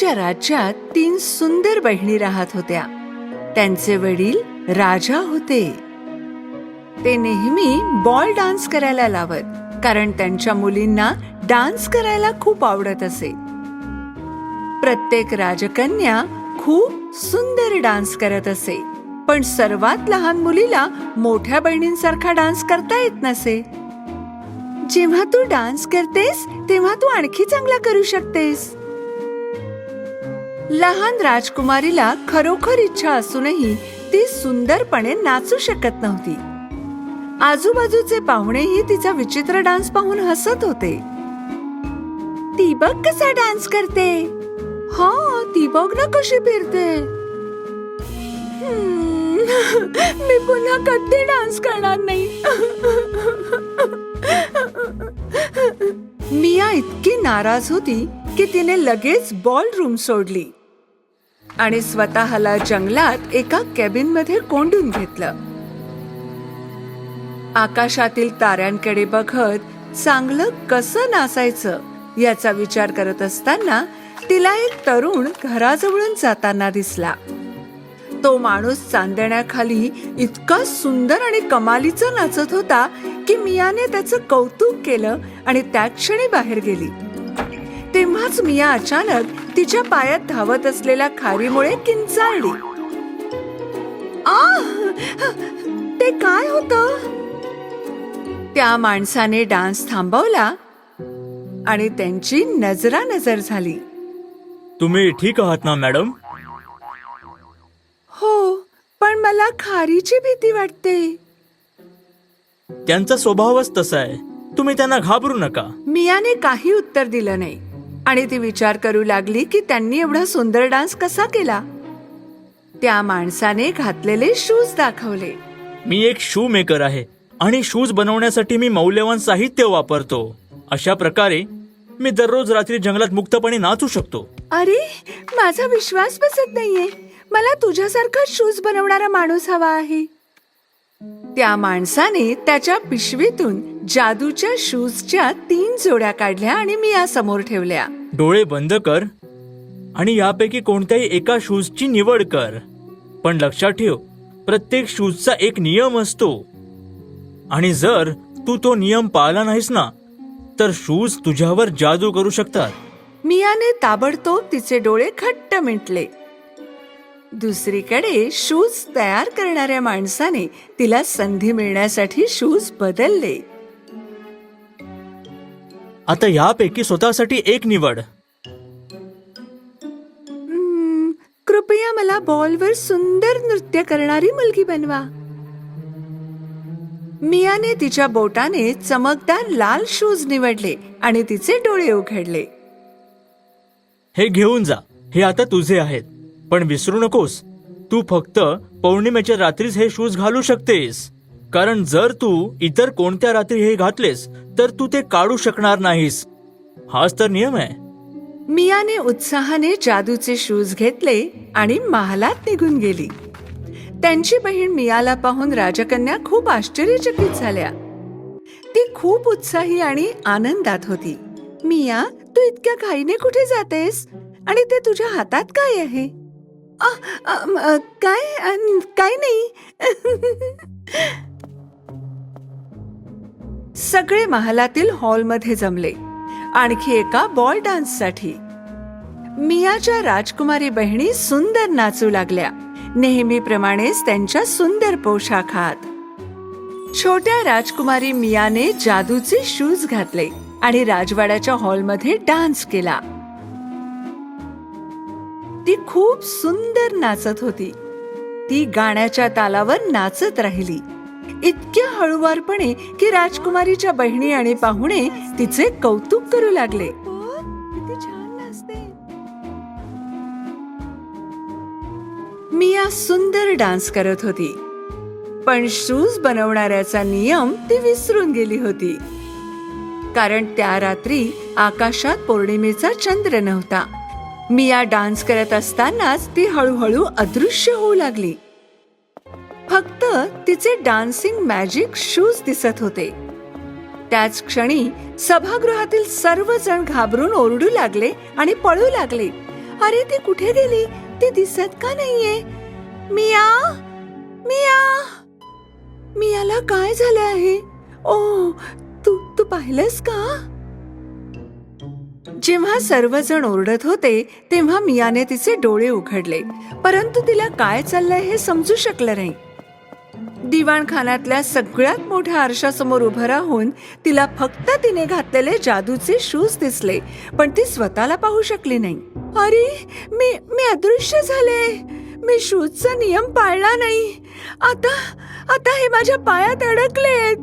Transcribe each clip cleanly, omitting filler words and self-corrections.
मियाच्या राज्यात 3 सुंदर बहिणी राहत होत्या. त्यांचे वडील राजा होते. ते नेहमी बॉल डान्स करायला लावत, कारण त्यांच्या मुलींना डान्स करायला खूप आवडत असे. प्रत्येक राजकन्या खूप सुंदर डान्स करत असे, पण सर्वात लहान मुलीला मोठ्या बहिणींसारखा डान्स करता येत नसे. जेव्हा तू डान्स करतेस तेव्हा तू आणखी चांगला करू शकतेस. लहान राजकुमारीला खरोखर इच्छा असूनही ती सुंदरपणे नाचू शकत नव्हती. आजूबाजूचे पाहुणेही तिचा विचित्र डान्स पाहून हसत होते. ती बघ कसा डान्स करते. हा, ती बघ ना कशी फिरते. मी पुन्हा कधी डान्स करणार नाही. मिया इतकी नाराज होती की तिने लगेच बॉल रूम सोडली आणि स्वतःला जंगलात एका कॅबिन मध्ये कोंडून घेतलं. आकाशातील ताऱ्यांकडे बघत चांगलं कसं नाचायचं याचा विचार करत असताना तिला एक तरुण घराजवळून जाताना दिसला. तो माणूस चांदण्याखाली इतका सुंदर आणि कमालीचा नाचत होता की मियाने त्याचं कौतुक केलं आणि त्या क्षणी बाहेर गेली. तेव्हाच मिया अचानक तिच्या पायात धावत असलेल्या खारीमुळे किंचाळली. ते काय होतं? त्या माणसाने डान्स थांबवला आणि त्यांची नजरानजर झाली. तुम्ही ठीक आहात ना मॅडम? हो, पण मला खारीची भीती वाटते. त्यांचा स्वभावच तसा आहे, तुम्ही त्यांना घाबरू नका. मियाने काही उत्तर दिलं नाही आणि ती विचार करू लागली की त्यांनी एवढा सुंदर डान्स कसा केला. त्या माणसाने घातलेले शूज दाखवले. मी एक शू मेकर आहे आणि शूज बनवण्यासाठी मी मौल्यवान साहित्य वापरतो. अशा प्रकारे मी दररोज रात्री जंगलात मुक्तपणे नाचू शकतो. अरे, माझा विश्वास बसत नाहीये. मला तुझ्यासारखा शूज बनवणारा माणूस हवा आहे. त्या माणसाने त्याच्या पिशवीतून जादूच्या शूजच्या 3 जोड्या काढल्या आणि मिया समोर ठेवल्या. डोळे बंद कर आणि यापैकी कोणत्याही एका शूजची निवड कर. पण लक्षात ठेव, प्रत्येक शूजचा एक नियम असतो आणि जर तू तो नियम पाळला नाहीस ना, तर शूज तुझ्यावर जादू करू शकतात. मियाने ताबडतोब तिचे डोळे घट्ट मिटले. दुसरीकडे शूज तयार करणाऱ्या माणसाने तिला संधी मिळण्यासाठी शूज बदलले. आता यापैकी स्वतःसाठी एक निवड. कृपया मला बॉलवर सुंदर नृत्य करणारी मुलगी बनवा. मियाने तिच्या बोटाने चमकदार लाल शूज निवडले आणि तिचे डोळे उघडले. हे घेऊन जा, हे आता तुझे आहेत. पण विसरू नकोस, तू फक्त पौर्णिमेच्या रात्रीच हे शूज घालू शकतेस, कारण जर तू इतर कोणत्या रात्री हे घातलेस तर तू ते काढू शकणार नाहीस. हाच तर नियम आहे. मियाने उत्साहाने जादूचे शूज घेतले आणि महालात निघून गेली. त्यांची बहीण मियाला पाहून राजकन्या खूप आश्चर्यचकित झाल्या. ती खूप उत्साही आणि आनंदात होती. मिया, तू इतक्या घाईने कुठे जातेस आणि ते तुझ्या हातात काय आहे? काय नाही. सगळे महालातील हॉलमध्ये जमले, आणखी एका बॉल डान्ससाठी. मियाच्या राजकुमारी बहिणी सुंदर नाचू लागल्या, नेहमीप्रमाणेच त्यांच्या सुंदर पोशाखात. छोट्या राजकुमारी मियाने जादूचे शूज घातले आणि राजवाड्याच्या हॉलमध्ये डान्स केला. ती खूप सुंदर नाचत होती. ती गाण्याच्या तालावर नाचत राहिली, इतक्या हळूवारपणे की राजकुमारीच्या बहिणी आणि पाहुणे तिचे कौतुक करू लागले. किती छान नाचते. मिया सुंदर डान्स करत होती, पण शूज बनवणाऱ्याचा नियम ती विसरून गेली होती, कारण त्या रात्री आकाशात पौर्णिमेचा चंद्र नव्हता. मिया डान्स करत असतानाच ती हळूहळू अदृश्य होऊ लागली. फक्त तिचे डान्सिंग मॅजिक शूज दिसत होते. त्याच क्षणी सभागृहातील सर्वजण घाबरून ओरडू लागले आणि पळू लागले. अरे ती कुठे गेली? ती दिसत का नाहीये? मिया, मिया, मियाला काय झालं आहे? ओ, तू पाहिलंस का? जेव्हा सर्वजण ओरडत होते तेव्हा मियाने तिचे डोळे उघडले, परंतु तिला काय चाललंय हे समजू शकलं नाही. दिवाणखान्यातल्या सगळ्यात मोठ्या आरशासमोर उभं राहून तिला फक्त तिने घातलेले जादूचे शूज दिसले, पण ती स्वतःला पाहू शकली नाही. अरे, मी अदृश्य झाले. मी शूजचा नियम पाळला नाही. आता हे माझ्या पायात अडकलेत.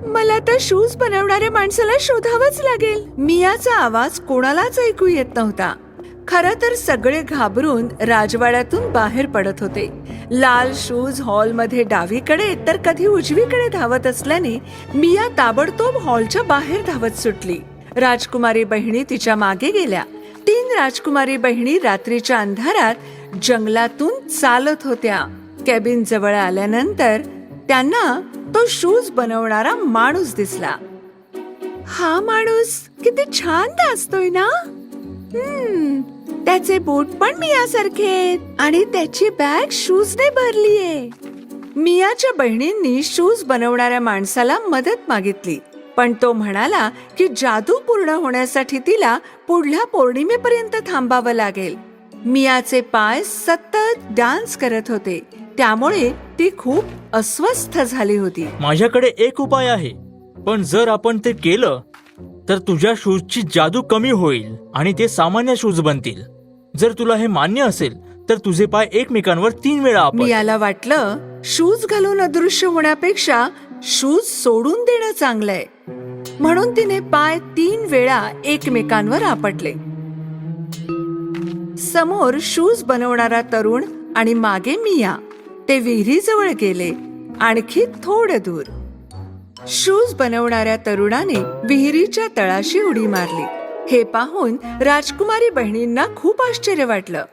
मला तर शूज बनवणाऱ्या माणसाला शोधावंच लागेल. मियाचा आवाज कोणालाच ऐकू येत नव्हता. खरं तर सगळे घाबरून राजवाड्यातून बाहेर पडत होते. लाल शूज हॉलमध्ये डावीकडे तर कधी उजवीकडे धावत असल्याने मिया ताबडतोब हॉलच्या बाहेर धावत सुटली. राजकुमारी बहिणी तिच्या मागे गेल्या. 3 राजकुमारी बहिणी रात्रीच्या अंधारात जंगलातून चालत होत्या. कॅबिन जवळ आल्यानंतर त्यांना तो शूज बनवणारा माणूस दिसला. हा माणूस किती छान नाचतोय ना. त्याचे बूट पण मियासारखे आहेत आणि त्याची बॅग शूजने भरलीये. मियाच्या बहिणींनी शूज बनवणाऱ्या माणसाला मदत मागितली, पण तो म्हणाला की जादू पूर्ण होण्यासाठी तिला पुढल्या पौर्णिमेपर्यंत थांबावं लागेल. मियाचे पाय सतत डान्स करत होते, त्यामुळे ती खूप अस्वस्थ झाली होती. माझ्याकडे एक उपाय आहे, पण जर आपण ते केलं तर तुझ्या शूजची जादू कमी होईल आणि ते सामान्य शूज बनतील. जर तुला हे मान्य असेल तर तुझे पाय एकमेकांवर 3 वेळा आपट. मियाला वाटलं शूज घालून अदृश्य होण्यापेक्षा शूज सोडून देणं चांगलंय, म्हणून तिने पाय 3 वेळा एकमेकांवर आपटले. समोर शूज बनवणारा तरुण आणि मागे मिया. ते विहिरीजवळ गेले. आणखी थोडं दूर शूज बनवणाऱ्या तरुणाने विहिरीच्या तळाशी उडी मारली. हे पाहून राजकुमारी बहिणींना खूप आश्चर्य वाटलं.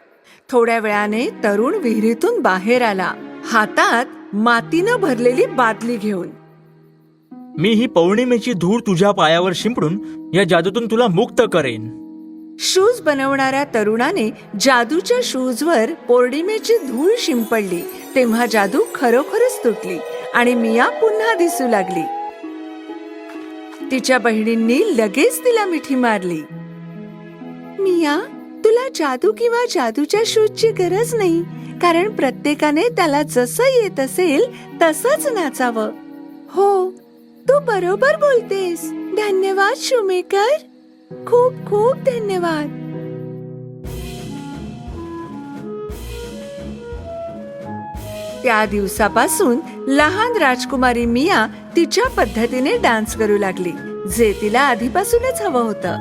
थोड्या वेळाने तरुण विहिरीतून बाहेर आला, हातात मातीनं भरलेली बादली घेऊन. मी ही पौर्णिमेची धूळ तुझ्या पायावर शिंपडून या जादूतून तुला मुक्त करेन. शूज बनवणाऱ्या तरुणाने जादूच्या शूजवर पौर्णिमेची धूळ शिंपडली. तेव्हा जादू खरोखरच तुटली आणि मिया पुन्हा दिसू लागली. तिच्या बहिणींनी लगेच तिला मिठी मारली. मिया, तुला जादू किंवा जादूच्या शूजची गरज नाही, कारण प्रत्येकाने त्याला जसं येत असेल तसंच नाचावं. हो, तू बरोबर बोलतेस. धन्यवाद शूमेकर, खूप खूप धन्यवाद. त्या दिवसापासून लहान राजकुमारी मिया तिच्या पद्धतीने डान्स करू लागली, जे तिला आधीपासूनच हवं होतं.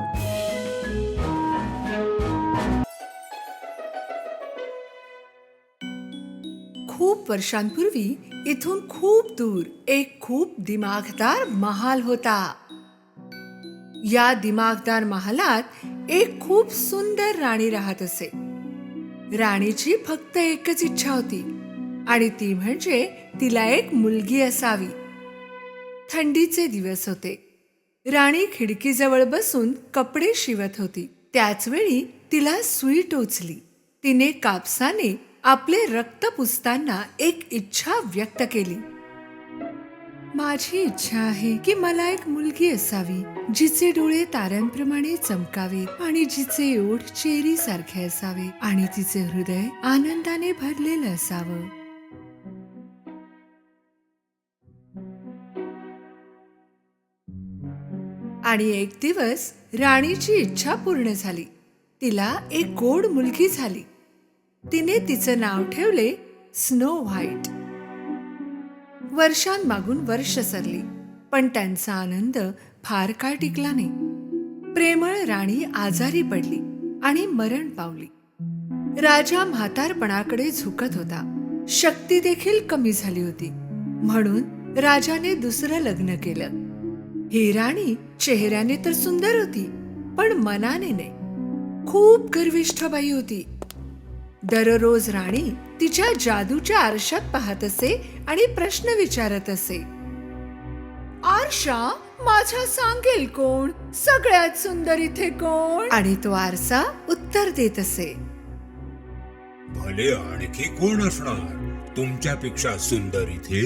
खूप वर्षांपूर्वी इथून खूप दूर एक खूप दिमागदार महाल होता. या दिमागदार महालात एक खूप सुंदर राणी राहत असे. राणीची फक्त एकच इच्छा होती आणि ती म्हणजे तिला एक मुलगी असावी. थंडीचे दिवस होते. राणी खिडकीजवळ बसून कपडे शिवत होती. त्याच वेळी तिला सुई टोचली. तिने कापसाने आपले रक्त पुसताना एक इच्छा व्यक्त केली. माझी इच्छा आहे की मला एक मुलगी असावी, जिचे डोळे ताऱ्यांप्रमाणे चमकावे आणि जिचे ओठ चेरी सारखे असावे आणि तिचे हृदय आनंदाने भरलेलं असावं. आणि एक दिवस राणीची इच्छा पूर्ण झाली. तिला एक गोड मुलगी झाली. तिने तिचं नाव ठेवले स्नो व्हाईट. वर्षांमागून वर्ष सरली, पण त्यांचा आनंद फार काळ टिकला नाही. प्रेमळ राणी आजारी पडली आणि मरण पावली. राजा म्हातारपणाकडे झुकत होता. शक्ती देखील कमी झाली होती, म्हणून राजाने दुसरं लग्न केलं. ही राणी चेहऱ्याने तर सुंदर होती, पण मनाने नाही. खूप गर्विष्ठ बाई होती. दररोज राणी तिच्या जादूच्या आरशात पाहत असे आणि प्रश्न विचारत असे. आरशा, माझ्या सांगेल कोण, सगळ्यात सुंदर इथे कोण? आणि तो आरसा उत्तर देत असे, भले आणखी कोण असणार तुमच्यापेक्षा सुंदर इथे?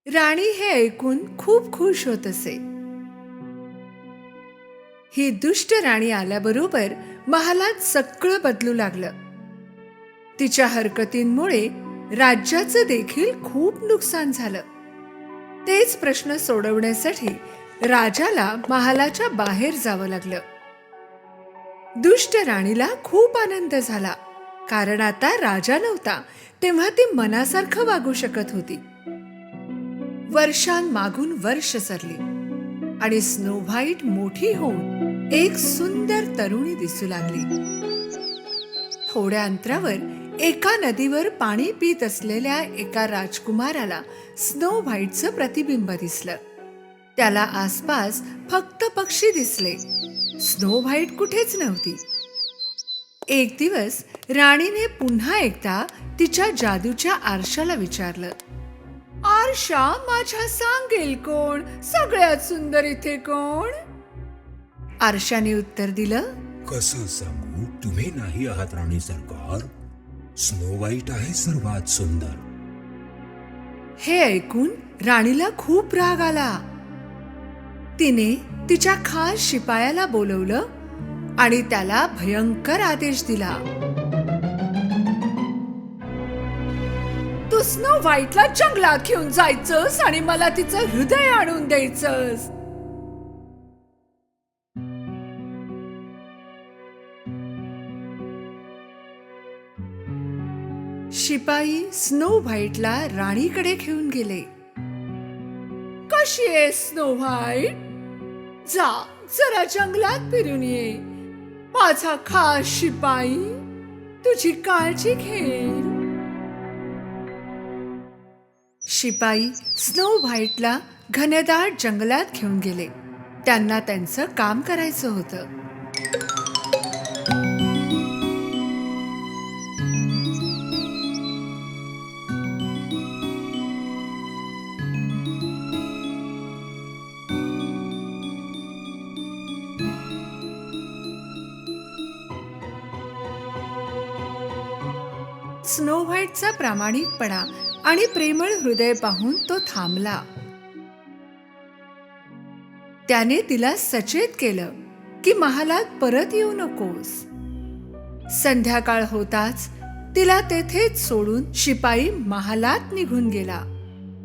राणी हे ऐकून खूप खुश होत असे. ही दुष्ट राणी आल्याबरोबर महालात सगळं बदलू लागलं. तिच्या हरकतींमुळे राज्याचं देखील खूप नुकसान झालं. तेच प्रश्न सोडवण्यासाठी राजाला महालाच्या बाहेर जावं लागलं. दुष्ट राणीला खूप आनंद झाला, कारण आता राजा नव्हता तेव्हा ती मनासारखं वागू शकत होती. वर्षांमागून वर्ष सरली आणि स्नो व्हाईट मोठी होऊन एक सुंदर तरुणी दिसू लागली. थोड्या अंतरावर एका नदीवर पाणी पित असलेल्या एका राजकुमाराला स्नो व्हाईटचं प्रतिबिंब दिसलं. त्याला आसपास फक्त पक्षी दिसले. स्नो व्हाईट कुठेच नव्हती. एक दिवस राणीने पुन्हा एकदा तिच्या जादूच्या आरशाला विचारलं, आरशा, माझ्या सांगेल कोण, सगळ्यात सुंदर इथे कोण? आरशाने उत्तर दिलं, कसं सांगू, तुम्ही नाही आहात राणी सरकार. स्नो व्हाईट आहे सर्वात सुंदर. हे ऐकून राणीला खूप राग आला. तिने तिच्या खास शिपायाला बोलवलं आणि त्याला भयंकर आदेश दिला, तू स्नो व्हाईटला जंगलात घेऊन जायचंस आणि मला तिचं हृदय आणून द्यायचंस. शिपाई स्नो व्हाईटला राणीकडे घेऊन गेले. कशी आहे स्नो व्हाईट? जा, जरा जंगलात फिरून ये. माझा खास शिपाई तुझी काळजी घेईल. शिपाई स्नो व्हाईटला घनदाट जंगलात घेऊन गेले. त्यांना त्यांचं काम करायचं होतं. स्नो व्हाईटचा प्रामाणिकपणा आणि प्रेमळ हृदय पाहून तो थांबला. त्याने तिला सचेत केलं की महालात परत येऊ नकोस. संध्याकाळ होताच तिला तेथेच सोडून शिपाई महालात निघून गेला.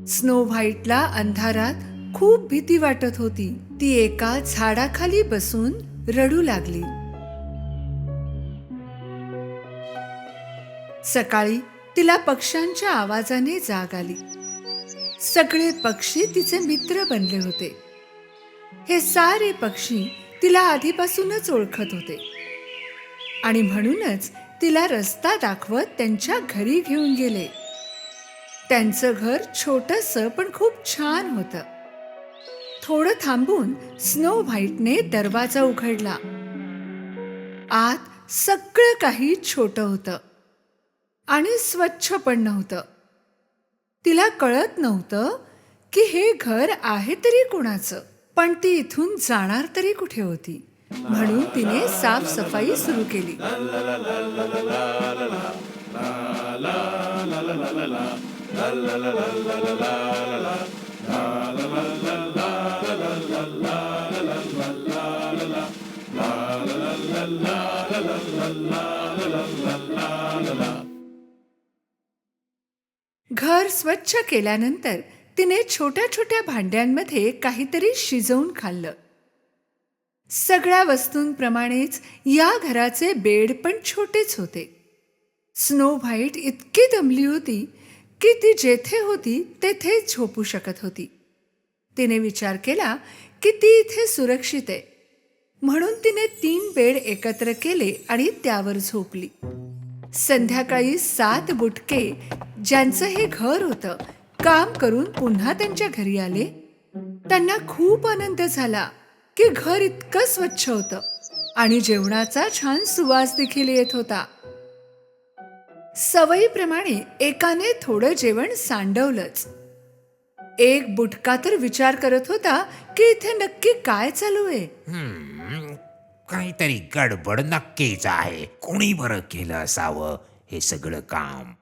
स्नो व्हाईटला अंधारात खूप भीती वाटत होती. ती एका झाडाखाली बसून रडू लागली. सकाळी तिला पक्ष्यांच्या आवाजाने जाग आली. सगळे पक्षी तिचे मित्र बनले होते. हे सारे पक्षी तिला आधीपासूनच ओळखत होते आणि म्हणूनच तिला रस्ता दाखवत त्यांच्या घरी घेऊन गेले. त्यांचं घर छोटंसं पण खूप छान होतं. थोडं थांबून स्नो व्हाईटने दरवाजा उघडला. आत सगळं काही छोटं होतं आणि स्वच्छ पण नव्हतं. तिला कळत नव्हतं की हे घर आहे तरी कोणाचं, पण ती इथून जाणार तरी कुठे होती. म्हणून तिने साफसफाई सुरू केली. घर स्वच्छ केल्यानंतर तिने छोट्या छोट्या भांड्यांमध्ये काहीतरी शिजवून खाल्लं. सगळ्या वस्तूंप्रमाणेच या घराचे बेड पण छोटेच होते. स्नो व्हाईट इतकी दमली होती की ती जेथे होती तेथे झोपू शकत होती. तिने विचार केला की ती इथे सुरक्षित आहे, म्हणून तिने 3 बेड एकत्र केले आणि त्यावर झोपली. संध्याकाळी 7 बुटके, ज्यांचं हे घर होतं, काम करून पुन्हा त्यांच्या घरी आले. त्यांना खूप आनंद झाला की घर इतकं स्वच्छ होतं आणि जेवणाचा छान सुवास देखील येत होता. सवयीप्रमाणे एकाने थोडं जेवण सांडवलंच. एक बुटका तर विचार करत होता की इथे नक्की काय चालू आहे. काहीतरी गडबड नक्कीच आहे. कोणी बरं केलं असावं हे सगळं काम.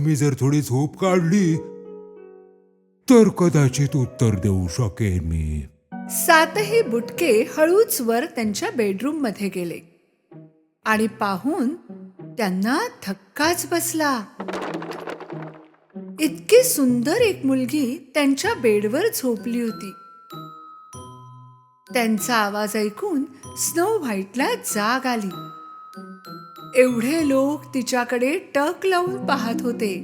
मी जर थोडी झोप काढली तर कदाचित उत्तर देऊ शकेन मी. सातही बुटके हळूच वर त्यांच्या बेडरूम मध्ये गेले आणि पाहून त्यांना धक्काच बसला. इतकी सुंदर एक मुलगी त्यांच्या बेडवर झोपली होती. त्यांचा आवाज ऐकून स्नो व्हाईटला जाग आली. एवढे लोक तिच्याकडे टक लावून पाहत होते.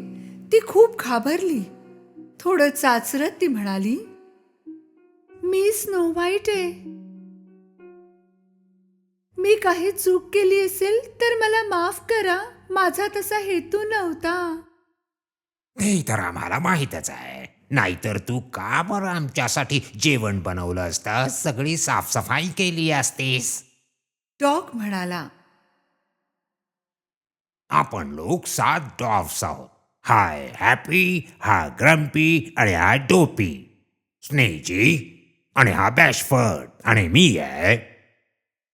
ती खूप घाबरली. थोडं चाचरत ती म्हणाली, मी स्नो व्हाईट आहे. मी काही चूक केली असेल तर मला माफ करा. माझा तसा हेतू नव्हता. ते तर आम्हाला माहीतच आहे. नाहीतर तू का बरं आमच्यासाठी जेवण बनवलं असतं, सगळी साफसफाई केली असतीस. डॉग म्हणाला, आपण लोक 7 डॉग्स आहोत. हाय हॅपी, हा ग्रम्पी आणि हा डोपी, स्नेजी आणि हा बॅशफर्ड आणि मी आहे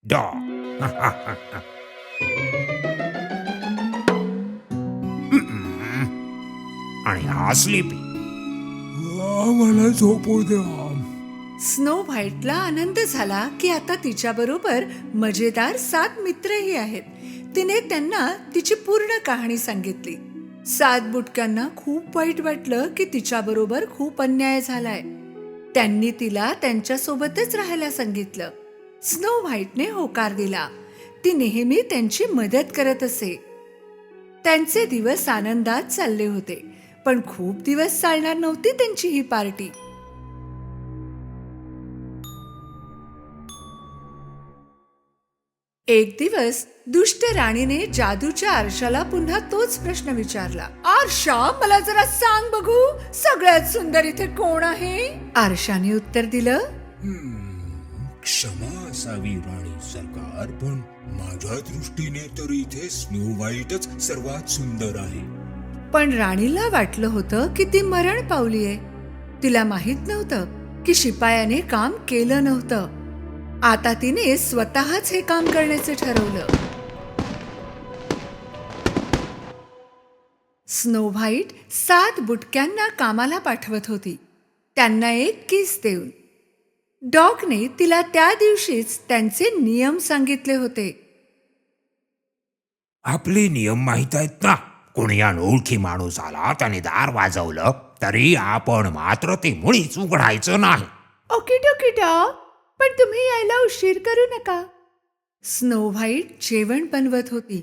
डॉग. आणि हा स्लीपी. मला झोपू द्या. स्नो व्हाईटला आनंद झाला की आता तिच्याबरोबर मजेदार 7 मित्रही आहेत. तिने त्यांना तिची पूर्ण कहाणी सांगितली. 7 बुटक्यांना खूप वाईट वाटलं की तिच्याबरोबर खूप अन्याय झालाय. त्यांनी तिला त्यांच्यासोबतच राहायला सांगितलं. स्नो व्हाईटने होकार दिला. ती नेहमी त्यांची मदत करत असे. त्यांचे दिवस आनंदात चालले होते. पण खूप दिवस चालणार नव्हती त्यांची ही पार्टी. एक दिवस दुष्ट राणीने जादूच्या आरशाला पुन्हा तोच प्रश्न विचारला. आरशा, मला जरा सांग बघू, सगळ्यात सुंदर इथे कोण आहे? आरशाने उत्तर दिलं, क्षमा असावी राणी सरकार, पण माझ्या दृष्टीने तर इथे स्नो व्हाईटच सर्वात सुंदर आहे. पण राणीला वाटलं होतं की ती मरण पावलीये. तिला माहित नव्हतं की शिपायाने काम केलं नव्हतं. आता तिने स्वतःच हे काम करण्याचे ठरवलं. स्नो व्हाईट 7 बुटक्यांना कामाला पाठवत होती, त्यांना एक किस देऊन. डॉगने तिला त्या दिवशीच त्यांचे नियम सांगितले होते. आपले नियम माहीत आहेत ना. कोणी अनोळखी माणूस आला, त्याने दार वाजवलं तरी आपण मात्र ते मुळीच उघडायचं नाही. ओके टोके डॉग, पण तुम्ही यायला उशीर करू नका. स्नो व्हाईट जेवण बनवत होती.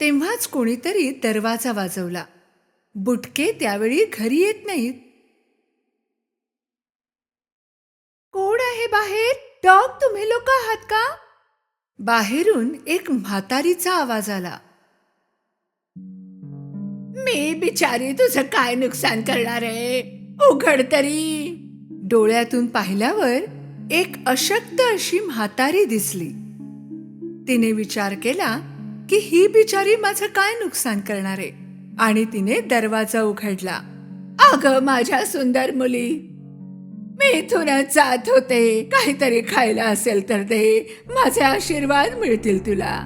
तेव्हाच कोणीतरी दरवाजा वाजवला. बुटके त्यावेळी घरी येत नाहीत. कोण आहे बाहेर? डॉग, तुम्ही लोक आहात का? बाहेरून एक म्हातारीचा आवाज आला. मी बिचारी तुझं काय नुकसान करणार आहे? उघड तरी. डोळ्यातून पाहिल्यावर एक अशक्त अशी म्हातारी दिसली. तिने विचार केला की ही बिचारी माझं काय नुकसान करणार आहे, आणि तिने दरवाजा उघडला. अगं माझ्या सुंदर मुली, मी इथूनच जात होते. काहीतरी खायला असेल तर दे. माझे आशीर्वाद मिळतील तुला.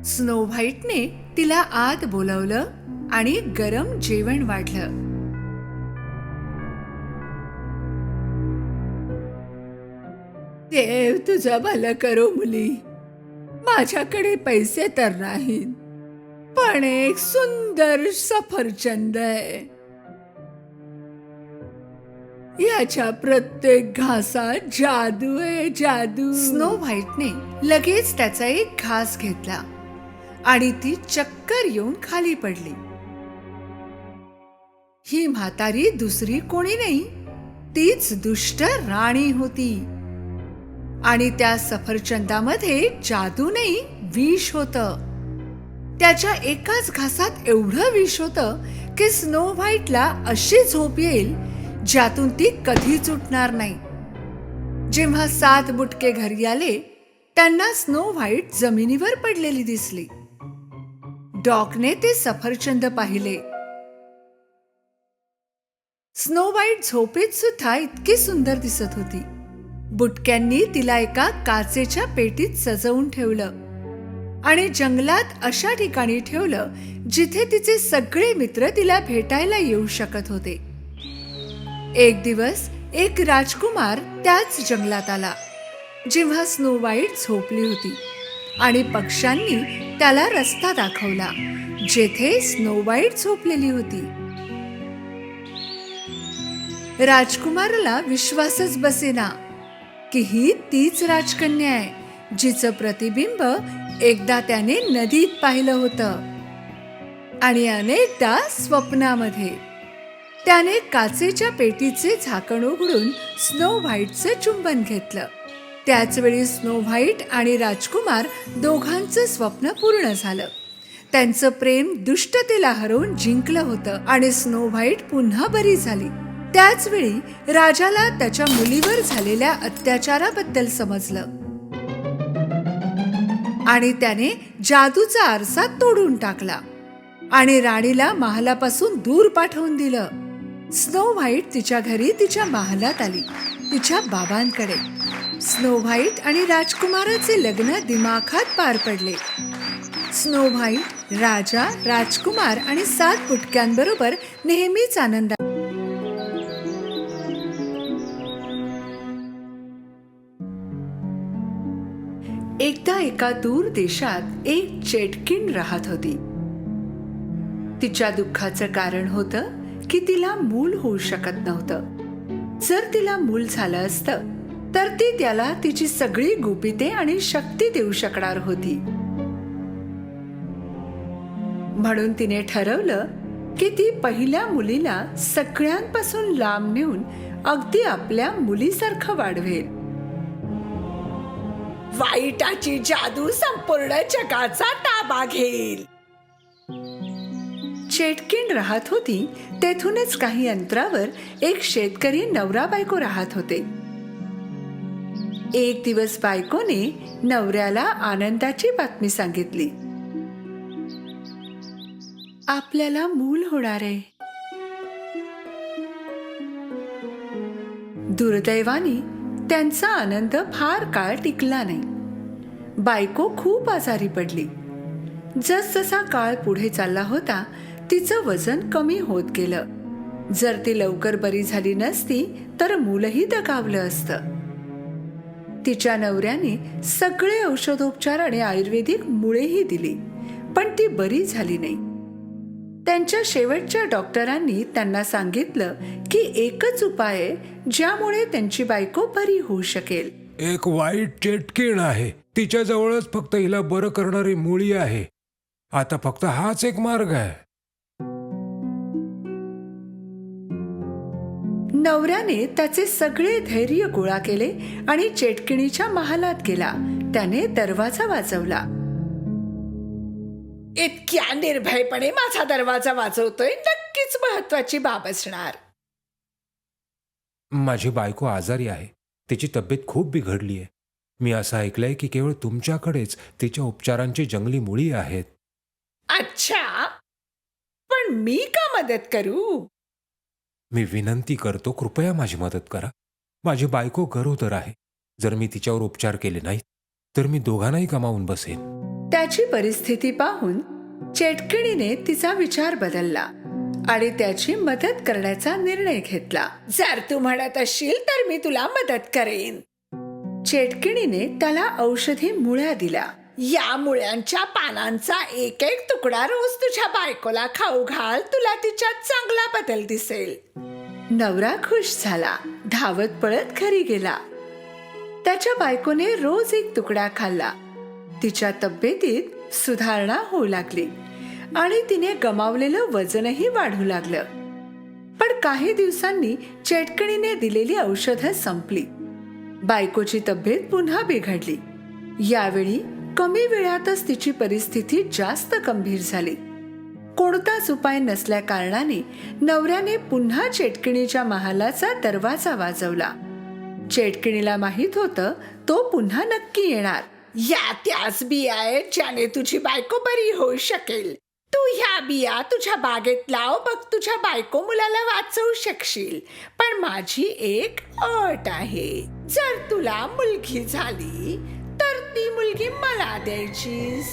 स्नो व्हाईटने तिला आत बोलावलं आणि गरम जेवण वाढलं. देव तुझं भलं करो मुली. माझ्याकडे पैसे तर नाहीत, पण एक सुंदर सफरचंद आहे. याच्या प्रत्येक घासात जादू आहे, जादू. स्नो व्हाईटने लगेच त्याचा एक घास घेतला आणि ती चक्कर येऊन खाली पडली. ही म्हातारी दुसरी कोणी नाही, तीच दुष्ट राणी होती. आणि त्या सफरचंदामध्ये जादू नाही, विष होतं. त्याच्या एकाच घासात एवढं विष होतं की स्नो व्हाईटला अशी झोप येईल ज्यातून ती कधीच उठणार नाही. जेव्हा 7 बुटके घरी आले, त्यांना स्नो व्हाईट जमिनीवर पडलेली दिसली. डॉगने ते सफरचंद पाहिले स्नो व्हाईट झोपेत सुद्धा इतकी सुंदर दिसत होती. बुटक्यांनी तिला एका काचेच्या पेटीत सजवून ठेवलं आणि जंगलात अशा ठिकाणी ठेवलं जिथे तिचे सगळे मित्र तिला भेटायला येऊ शकत होते. एक दिवस एक राजकुमार त्याच जंगलात आला जेव्हा स्नो व्हाईट झोपली होती आणि पक्ष्यांनी त्याला रस्ता दाखवला जेथे स्नो व्हाईट झोपलेली होती. राजकुमाराला विश्वासच बसेना की ही तीच राजकन्या आहे जिचं प्रतिबिंब एकदा त्याने नदीत पाहिलं होतं आणि अनेकदा स्वप्नामध्ये. त्याने काचेच्या पेटीचे झाकण उघडून स्नो व्हाईटचं चुंबन घेतलं. त्याच वेळी स्नो व्हाईट आणि राजकुमार दोघांचं स्वप्न पूर्ण झालं. त्यांचं प्रेम दुष्टतेला हरवून जिंकलं होतं आणि स्नो व्हाईट पुन्हा बरी झाली. त्याच वेळी राजाला त्याच्या मुलीवर झालेल्या अत्याचाराबद्दल समजलं आणि त्याने जादूचा आरसा तोडून टाकला आणि राणीला महालापासून दूर पाठवून दिलं. स्नो व्हाईट तिच्या घरी तिच्या महालात आली, तिच्या बाबांकडे. स्नो व्हाईट आणि राजकुमाराचे लग्न दिमाखात पार पडले. स्नो व्हाईट राजा, राजकुमार आणि 7 बुटक्यांबरोबर नेहमीच आनंदात. एकदा एका दूर देशात एक चेटकीण राहत होती. तिच्या दुःखाचं कारण होतं की तिला मूल होऊ शकत नव्हतं. जर तिला मूल झालं असतं तर ती त्याला तिची सगळी गुपिते आणि शक्ती देऊ शकणार होती. म्हणून तिने ठरवलं की ती पहिल्या मुलीला सगळ्यांपासून लांब नेऊन अगदी आपल्या मुलीसारखं वाढवेल. वाईटाची जादू संपूर्ण जगाचा ताबा घेईल. चेटकीण राहत होती तेथूनच काही अंतरावर एक शेतकरी नवरा बायको राहत होते. एक दिवस बायकोने नवऱ्याला आनंदाची बातमी सांगितली. आपल्याला मूल होणार आहे. दुर्दैवाने त्यांचा आनंद फार काळ टिकला नाही. बायको खूप आजारी पडली. जसजसा काळ पुढे चालला होता तिचं वजन कमी होत गेलं. जर ती लवकर बरी झाली नसती तर मूलही दगावलं असतं. तिच्या नवऱ्याने सगळे औषधोपचार आणि आयुर्वेदिक मुळेही दिली पण ती बरी झाली नाही. त्यांच्या शेवटच्या डॉक्टरांनी त्यांना सांगितलं की एकच उपाय आहे ज्यामुळे त्यांची बायको बरी होऊ शकेल. एक वाईट चेटकीण आहे, तिच्या जवळच फक्त हिला बरं करणारी मुळी आहे. आता फक्त हाच एक मार्ग आहे. नवऱ्याने त्याचे सगळे धैर्य गोळा केले आणि चेटकिणीच्या महालात गेला. त्याने दरवाजा वाजवला. इतक्या निर्भयपणे माझा दरवाजा वाजवतोय, नक्कीच महत्वाची बाब असणार. माझी बायको आजारी आहे, तिची तब्येत खूप बिघडली आहे. मी असं ऐकलंय की केवळ तुमच्याकडेच तिच्या उपचारांची जंगली मुळी आहेत. अच्छा, पण मी का मदत करू? मी विनंती करतो, कृपया माझी मदत करा. माझी बायको गरोदर आहे. जर मी तिच्यावर उपचार केले नाहीत तर मी दोघांनाही गमावून बसेन. त्याची परिस्थिती पाहून चेटकिणीने तिचा विचार बदलला आणि त्याची मदत करण्याचा निर्णय घेतला. जर तू म्हणत असशील तर मी तुला मदत करेन. चेटकिणीने त्याला औषधी मुळ्या दिल्या. या मुळ्यांच्या पानांचा एक एक तुकडा रोज तुझ्या बायकोला खाऊ घाल, तुला तिच्यात चांगला बदल दिसेल. नवरा खुश झाला, धावत पळत घरी गेला. त्याच्या बायकोने रोज एक तुकडा खाल्ला. तिच्या तब्येतीत सुधारणा होऊ लागली आणि तिने गमावलेलं वजनही वाढू लागलं. पण काही दिवसांनी चेटकिणीने दिलेली औषधं संपली. बायकोची तब्येत पुन्हा बिघडली. यावेळी कमी वेळातच तिची परिस्थिती जास्त गंभीर झाली. कोणताच उपाय नसल्या कारणाने नवऱ्याने पुन्हा चेटकिणीच्या महालाचा दरवाजा वाजवला. चेटकिणीला माहित होतं तो पुन्हा नक्की येणार. या त्याच बिया आहेत ज्याने तुझी बायको बरी होऊ शकेल. तू ह्या बिया तुझ्या बागेत लाव, बघ तुझ्या बायको मुलाला वाचवू शकशील. पण माझी एक अट आहे, जर तुला मुलगी झाली तर ती मुलगी मला द्यायचीस.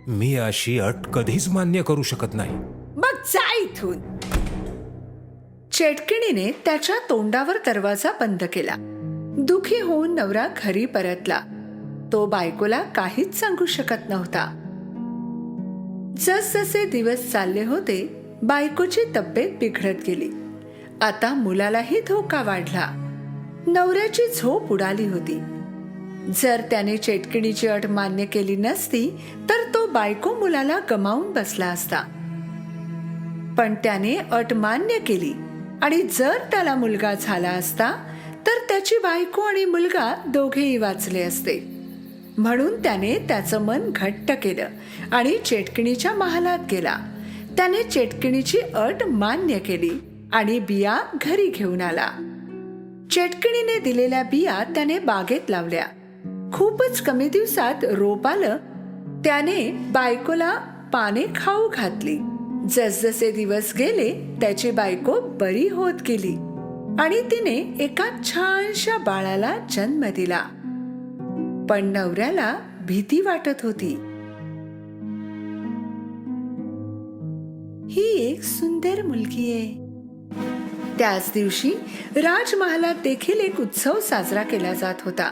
मी अशी अट कधीच मान्य करू शकत नाही. मग जा इथून. चेटकिणीने त्याच्या तोंडावर दरवाजा बंद केला. दुखी होऊन नवरा घरी परतला. तो बायकोला काहीच सांगू शकत नव्हता. जसजसे दिवस चालले होते, बायकोची तब्येत बिघडत गेली. आता मुलालाही धोका वाढला. नवऱ्याची झोप उडाली होती. जर त्याने चेटकिणीची अट मान्य केली नसती तर तो बायको मुलाला गमावून बसला असता. पण त्याने अट मान्य केली आणि जर त्याला मुलगा झाला असता तर त्याची बायको आणि मुलगा दोघेही वाचले असते. म्हणून त्याने त्याचं मन घट्ट केलं आणि चेटकिणीच्या महालात गेला. त्याने चेटकिणीची अट मान्य केली आणि बिया घरी घेऊन आला. चेटकिणीने दिलेल्या बिया त्याने बागेत लावल्या. खूपच कमी दिवसात रोप आलं. त्याने बायकोला पाने खाऊ घातली. जसजसे दिवस गेले त्याची बायको बरी होत गेली आणि तिने एका छानशा बाळाला जन्म दिला. पण नवऱ्याला भीती वाटत होती. ही एक सुंदर मुलगी आहे. त्याच दिवशी राजमहालात देखील एक उत्सव साजरा केला जात होता.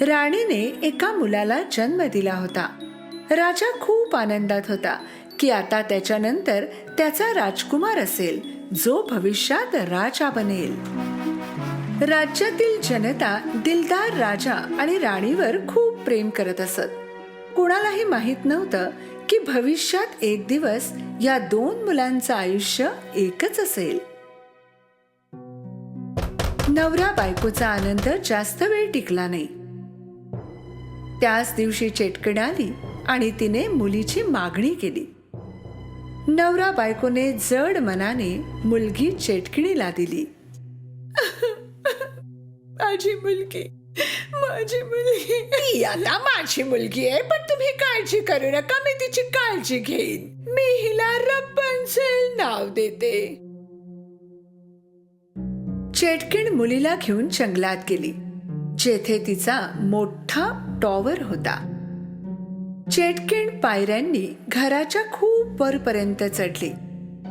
राणीने एका मुलाला जन्म दिला होता. राजा खूप आनंदात होता की आता त्याच्यानंतर त्याचा राजकुमार असेल, जो भविष्यात राजा बनेल. राज्यातील जनता दिलदार राजा आणि राणीवर खूप प्रेम करत असत. कोणालाही माहित नव्हतं की भविष्यात एक दिवस या दोन मुलांचं आयुष्य एकच असेल. नवरा बायकोचा आनंद जास्त वेळ टिकला नाही. त्याच दिवशी चेटकिण आली आणि तिने मुलीची मागणी केली. नवरा बायकोने जड मनाने मुलगी चेटकिणीला दिली. माझी मुलगी, माझी मुलगी. ती आता माझी मुलगी आहे, पण तुम्ही काळजी करू नका, मी तिची काळजी घेईन. मी हिला रपन्झेल नाव देते. चेटकिण मुलीला घेऊन जंगलात गेली, जेथे तिचा मोठा टॉवर होता. चेटकिण पायऱ्यांनी घराच्या खूप वरपर्यंत चढली.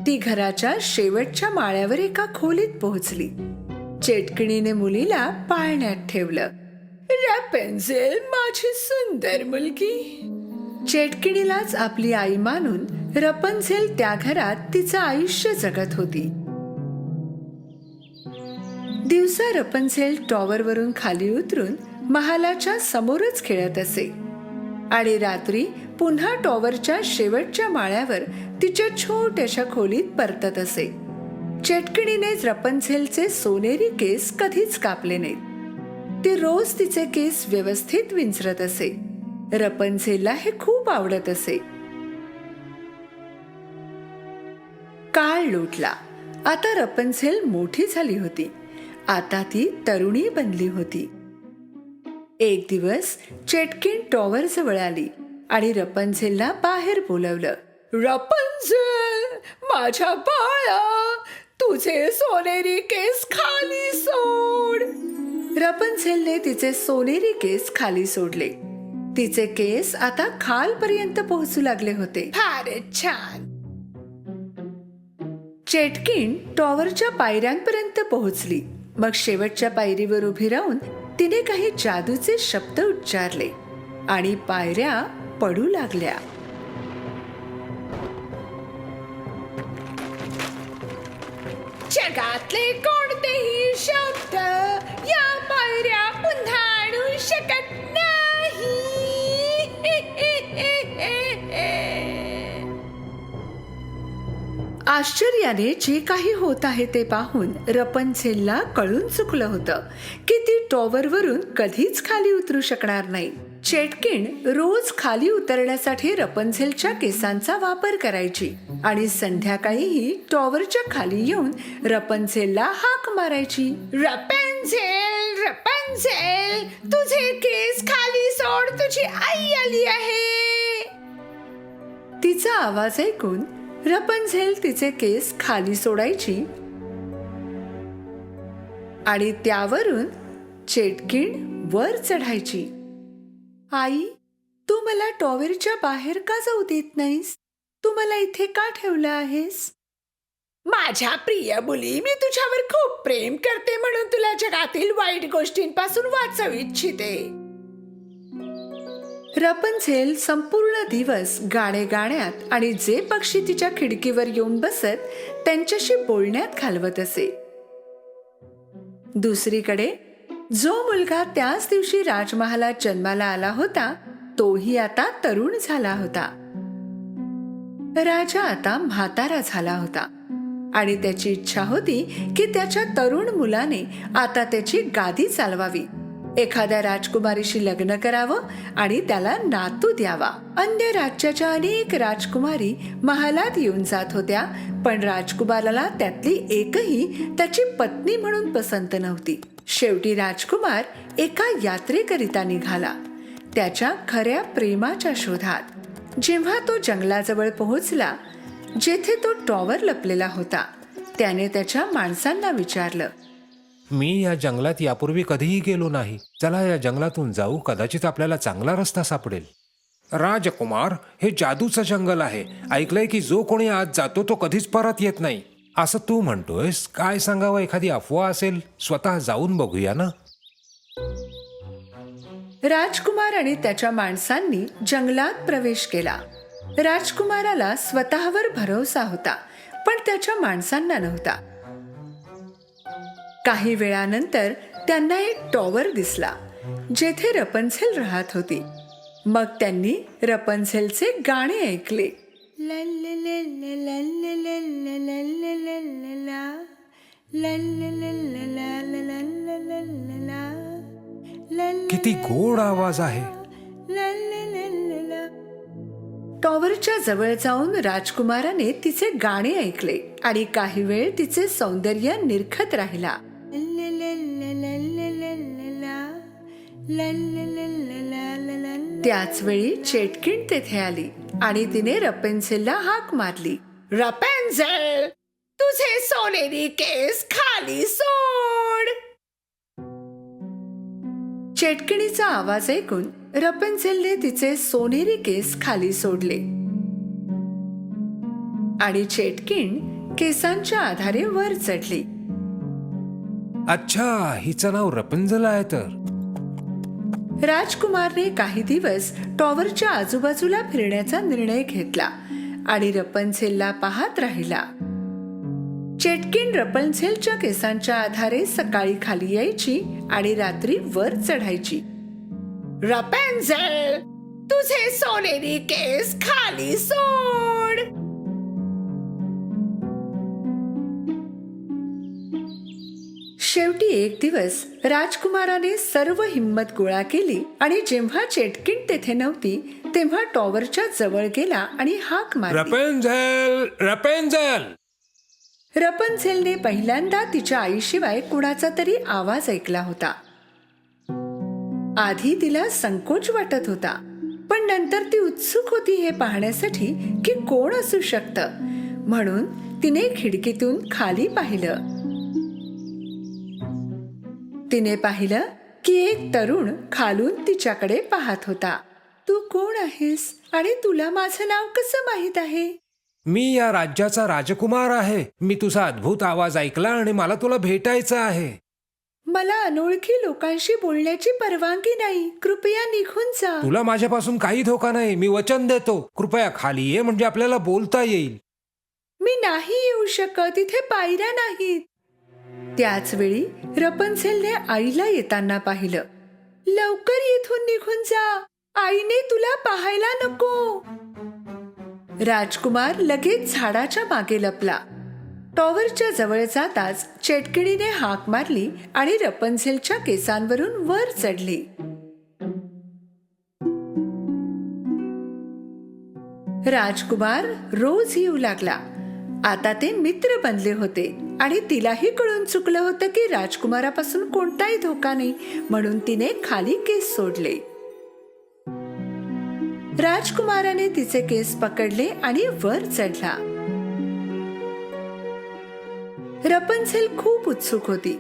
ती घराच्या शेवटच्या माळ्यावर एका खोलीत पोहोचली. चेटकिणीने मुलीला पाळण्यात ठेवलं. रॅपेन्झेल, माझी सुंदर मुलगी. चेटकिणीलाच आपली आई मानून रपन्झेल त्या घरात तिचं आयुष्य जगत होती. दिवसा रपन्झेल टॉवरवरून खाली उतरून महालाच्या समोरच खेळत असे आणि रात्री पुन्हा टॉवरच्या शेवटच्या माळ्यावर तिच्या छोट्याशा खोलीत परतत असे. चेटकिणीने रपन्झेलचे सोनेरी केस कधीच कापले नाहीत. ती रोज तिचे केस व्यवस्थित विंचरत असे. रपन्झेलला हे खूप आवडत असे. काळ लोटला. आता रपन्झेल मोठी झाली होती. आता ती तरुणी बनली होती. एक दिवस चेटकिण टॉवर जवळ आली आणि रपन्झेलला बाहेर बोलवलं. रपन्झेल, माझ्या बाळा, तुझे सोनेरी केस खाली सोड. रपन्झेलने तिचे सोनेरी केस खाली सोडले. तिचे केस आता खालपर्यंत पोहोचू लागले होते. फारच छान. चेटकिण टॉवरच्या पायऱ्यांपर्यंत पोहोचली. मग शेवटच्या पायरीवर उभी राहून तिने काही जादूचे शब्द उच्चारले आणि पायऱ्या पडू लागल्या. जगातले कोणतेही शब्द या पायऱ्या पुन्हा आणू शकत नाही. आश्चर्याने जे काही होत आहे ते पाहून रपन्झेलला कळून चुकलं होतं की ती टॉवरवरून कधीच खाली उतरू शकणार नाही. चेटकिण रोज खाली उतरण्यासाठी रपन्झेलच्या केसांचा वापर करायची आणि संध्याकाळीही टॉवरच्या खाली येऊन रपन्झेलला हाक मारायची. रपन्झेल, रपन्झेल, तुझे केस खाली सोड, तुझी आई आली आहे. तिचा आवाज ऐकून रपंझेल तिचे केस खाली सोडायची आणि त्यावरून चेटकीण वर चढायची. आई, तू मला टॉवेरच्या बाहेर का जाऊ देत नाहीस? तू मला इथे का ठेवलं आहेस? माझ्या प्रिय मुली, मी तुझ्यावर खूप प्रेम करते म्हणून तुला जगातील वाईट गोष्टींपासून वाचवू इच्छिते. रपंझेल संपूर्ण दिवस गाणे गाण्यात आणि जे पक्षी तिच्या खिडकीवर येऊन बसत त्यांच्याशी बोलण्यात घालवत असे. दुसरीकडे जो मुलगा त्याच दिवशी राजमहालात जन्माला आला होता तोही आता तरुण झाला होता. राजा आता म्हातारा झाला होता आणि त्याची इच्छा होती की त्याच्या तरुण मुलाने आता त्याची गादी चालवावी, एखाद्या राजकुमारीशी लग्न करावं आणि त्याला नातू द्यावा. अन्य राज्याच्या अनेक राजकुमारी महालात येऊन जात होत्या, पण राजकुमाराला त्यातली एकही त्याची पत्नी म्हणून पसंत नव्हती. शेवटी राजकुमार एका यात्रेकरिता निघाला, त्याच्या खऱ्या प्रेमाच्या शोधात. जेव्हा तो जंगलाजवळ पोहोचला जेथे तो टॉवर लपलेला होता, त्याने त्याच्या माणसांना विचारलं, मी या जंगलात यापूर्वी कधीही गेलो नाही. चला या जंगलातून जाऊ, कदाचित आपल्याला चांगला रस्ता सापडेल. राजकुमार, हे जादूचं जंगल आहे. ऐकलंय की जो कोणी आत जातो तो कधीच परत येत नाही. असं तू म्हणतोयस? काय सांगावं, एखादी अफवा असेल. स्वतः जाऊन बघूया ना. राजकुमार आणि त्याच्या माणसांनी जंगलात प्रवेश केला. राजकुमाराला स्वतःवर भरोसा होता, पण त्याच्या माणसांना नव्हता. काही वेळानंतर त्यांना एक टॉवर दिसला जेथे रपंझेल राहत होती. मग त्यांनी रपंझेलचे गाणे ऐकले. किती गोड आवाज आहे. टॉवरच्या जवळ जाऊन राजकुमाराने तिचे गाणे ऐकले आणि काही वेळ तिचे सौंदर्य निरखत राहिला. त्याच वेळी चेटकीण तेथे आली आणि तिने रपेन्झेलला हाक मारली. रपेन्झेल, तुझे सोनेरी केस खाली सोड. चेटकिणीचा आवाज ऐकून रपेन्झेलने तिचे सोनेरी केस खाली सोडले आणि चेटकीण केसांच्या आधारे वर चढली. अच्छा, हिचं नाव रपेन्झेल आहे तर. राजकुमारने काही दिवस टॉवरच्या आजूबाजूला फिरण्याचा निर्णय घेतला आणि रपेन्झेलला पाहत राहिला. चेटकीण रपेन्झेलच्या केसांच्या आधारे सकाळी खाली यायची आणि रात्री वर चढायची. रपेन्झेल, तुझे सोनेरी केस खाली सोड. शेवटी एक दिवस राजकुमाराने सर्व हिंमत गोळा केली आणि जेव्हा चेटकीण तेथे नव्हती तेव्हा टॉवरच्या जवळ गेला आणि हाक मारली. रपेन्झेल, रपेन्झेल. रपेन्झेलने पहिल्यांदा तिच्या आईशिवाय कुणाचा तरी आवाज ऐकला होता. आधी तिला संकोच वाटत होता, पण नंतर ती उत्सुक होती हे पाहण्यासाठी की कोण असू शकतं. म्हणून तिने खिडकीतून खाली पाहिलं. तिने पाहिलं की एक तरुण खालून तिच्याकडे पाहत होता. तू कोण आहेस आणि तुला माझं नाव कसं माहित आहे? मी या राज्याचा राजकुमार आहे. मी तुझा अद्भुत आवाज ऐकला आणि मला तुला भेटायचं आहे. मला अनोळखी लोकांशी बोलण्याची परवानगी नाही. कृपया निघून जा. तुला माझ्यापासून काही धोका नाही, मी वचन देतो. कृपया खाली ये, म्हणजे आपल्याला बोलता येईल. मी नाही येऊ शकत, इथे पायऱ्या नाहीत. त्याच वेळी रपेन्झेलने आईला येताना पाहिलं. लवकर येथून निघून जा, आईने तुला पाहायला नको. राजकुमार लगेच झाडाच्या मागे लपला. टॉवरच्या जवळ जाताच चेटकिणीने हाक मारली आणि रपेन्झेलच्या केसांवरून वर चढली. राजकुमार रोज येऊ लागला. आता ते मित्र बनले होते आणि तिलाही कळून चुकलं होतं की राजकुमारापासून कोणताही धोका नाही, म्हणून तिने खाली केस सोडले. राजकुमाराने तिचे केस पकडले आणि वर चढला. रपन्झेल खूप उत्सुक होती.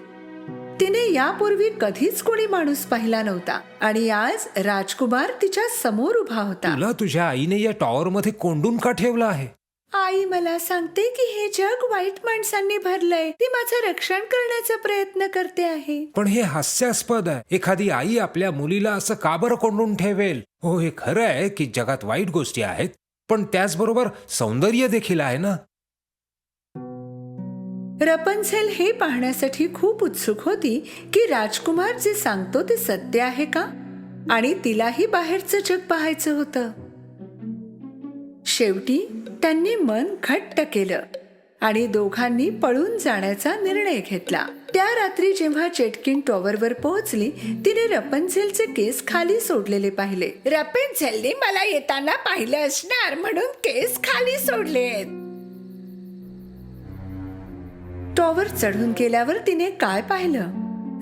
तिने यापूर्वी कधीच कोणी माणूस पाहिला नव्हता आणि आज राजकुमार तिच्या समोर उभा होता. तुला तुझ्या आईने या टॉवर मध्ये कोंडून का ठेवलं आहे? आई मला सांगते की हे जग वाईट माणसांनी भरलंय. ती माझं रक्षण करण्याचा प्रयत्न करते आहे. पण हे हास्यास्पद आहे. एखादी आई आपल्या मुलीला असं का बरं कोंडून ठेवेल? हो, हे खरं आहे की जगात वाईट गोष्टी आहेत, पण त्याचबरोबर सौंदर्य देखील आहे ना. रपन्झेल हे पाहण्यासाठी खूप उत्सुक होती की राजकुमार जे सांगतो ते सत्य आहे का, आणि तिलाही बाहेरचं जग पाहायचं होतं. शेवटी त्यांनी मन घट्ट केलं आणि दोघांनी पळून जाण्याचा निर्णय घेतला. त्या रात्री जेव्हा चेटकिन टॉवरवर पोहोचली, तिने रपन्झेलचे केस खाली सोडलेले पाहिले. रपन्झेलने मला येताना पाहिलं असणार म्हणून केस खाली सोडलेत. टॉवर चढून गेल्यावर तिने काय पाहिलं?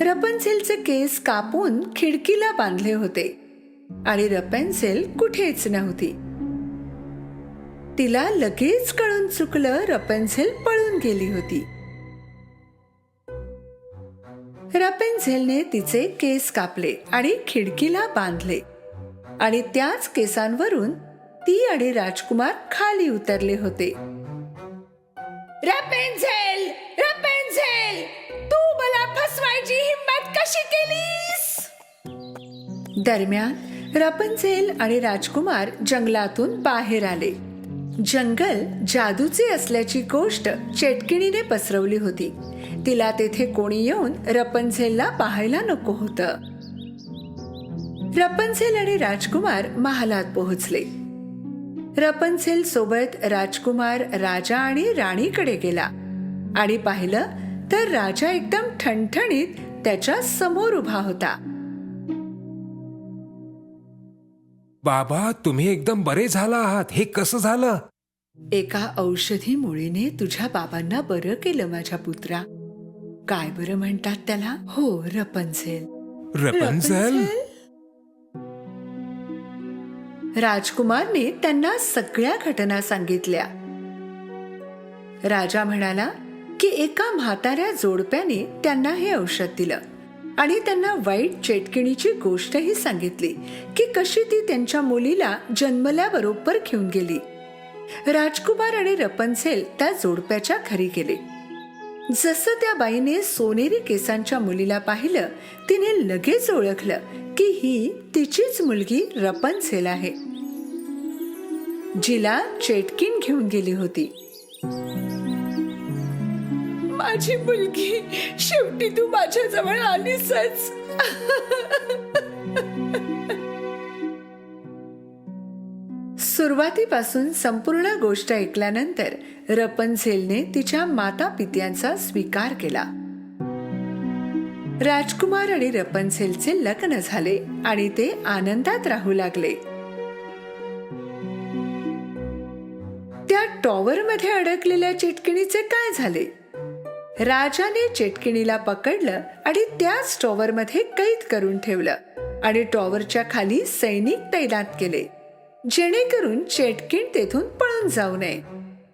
रपन्झेलचे केस कापून खिडकीला बांधले होते आणि रपन्झेल कुठेच नव्हती. तिला लगेच कळून चुकलं, रपन्झेल पळून गेली होती. रपन्झेलने तिचे केस कापले आणि खिडकीला बांधले आणि त्याच केसांवरून ती आणि राजकुमार खाली उतरले होते. रपन्झेल, रपन्झेल, तू मला फसवायची हिम्मत कशी केलीस? दरम्यान रपन्झेल आणि राजकुमार जंगलातून बाहेर आले. जंगल जादूचे असल्याची गोष्ट चेटकिणीने पसरवली होती. तिला तेथे कोणी येऊन रपन्झेलला पाहायला नको होतं. रपन्झेल आणि राजकुमार महालात पोहोचले. रपन्झेल सोबत राजकुमार राजा आणि राणीकडे गेला आणि पाहिलं तर राजा एकदम ठणठणीत त्याच्या समोर उभा होता. बाबा, तुम्ही एकदम बरे झाला आहात. हे कसं झालं? एका औषधी मुळीने तुझ्या बाबांना बरं केलं माझ्या पुत्रा. काय बरं म्हणतात त्याला? हो, रपन्झेल. रपन्झेल? राजकुमारने त्यांना सगळ्या घटना सांगितल्या. राजा म्हणाला की एका म्हाताऱ्या जोडप्याने त्यांना हे औषध दिलं आणि त्यांना वाईट चेटकिणीची गोष्टही सांगितली की कशी ती त्यांच्या मुलीला जन्मल्याबरोबर घेऊन गेली. राजकुमार आणि रपन्झेल त्या जोडप्याच्या घरी गेले. जसं त्या बाईने सोनेरी केसांच्या मुलीला पाहिलं, तिने लगेच ओळखलं की ही तिचीच मुलगी रपन्झेल आहे, जिला चेटकिन घेऊन गेली होती. माझी मुलगी, शेवटी तू माझ्या जवळ आलीसच. सुरुवातीपासून संपूर्ण गोष्ट ऐकल्यानंतर रपन्झेलने तिच्या माता पित्यांचा स्वीकार केला. राजकुमार आणि रपन्झेलचे लग्न झाले आणि ते आनंदात राहू लागले. त्या टॉवर मध्ये अडकलेल्या चेटकिणीचे काय झाले? राजाने चेटकिणीला पकडलं आणि त्याच टॉवर मध्ये कैद करून ठेवलं आणि टॉवरच्या खाली सैनिक तैनात केले, जेणेकरून चेटकिण तेथून पळून जाऊ नये.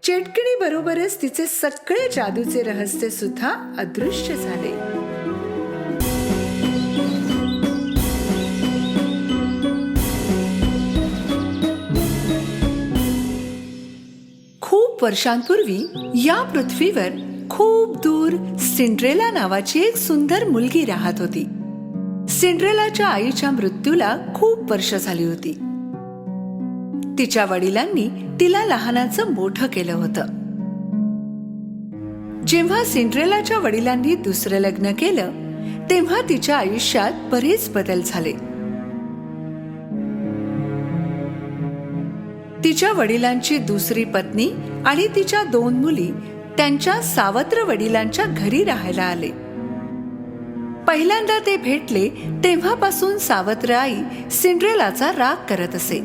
चेटकिणी बरोबरच तिचे सगळे जादूचे रहस्य सुद्धा अदृश्य झाले. खूप वर्षांपूर्वी या पृथ्वीवर खूप दूर सिंड्रेला नावाची एक सुंदर मुलगी राहत होती. सिंड्रेलाच्या आईच्या मृत्यूला खूप वर्ष झाली होती. तिच्या वडिलांनी तिला लहानाचं मोठं केलं होतं. जेव्हा सिंड्रेलाच्या वडिलांनी दुसरं लग्न केलं, तेव्हा तिच्या आयुष्यात बरेच बदल झाले. तिच्या वडिलांची दुसरी पत्नी आणि तिच्या 2 मुली त्यांच्या सावत्र वडिलांच्या घरी राहायला आले. पहिल्यांदा ते भेटले तेव्हापासून सावत्र आई सिंड्रेलाचा राग करत असे.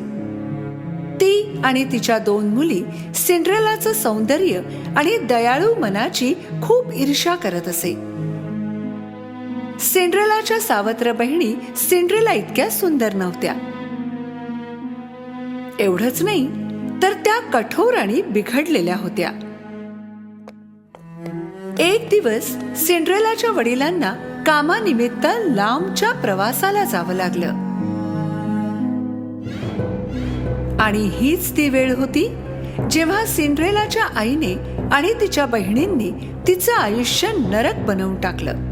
ती आणि तिच्या 2 मुली सिंड्रेलाचं सौंदर्य आणि दयाळू मनाची खूप ईर्ष्या करत असे. सिंड्रेलाच्या सावत्र बहिणी सिंड्रेला इतक्या सुंदर नव्हत्या. एवढंच नाही तर त्या कठोर आणि बिघडलेल्या होत्या. एक दिवस सिंड्रेलाच्या वडिलांना कामानिमित्त लांबच्या प्रवासाला जावं लागलं. आणि हीच ती वेळ होती जेव्हा सिंड्रेलाच्या आईने आणि तिच्या बहिणींनी तिचं आयुष्य नरक बनवून टाकलं.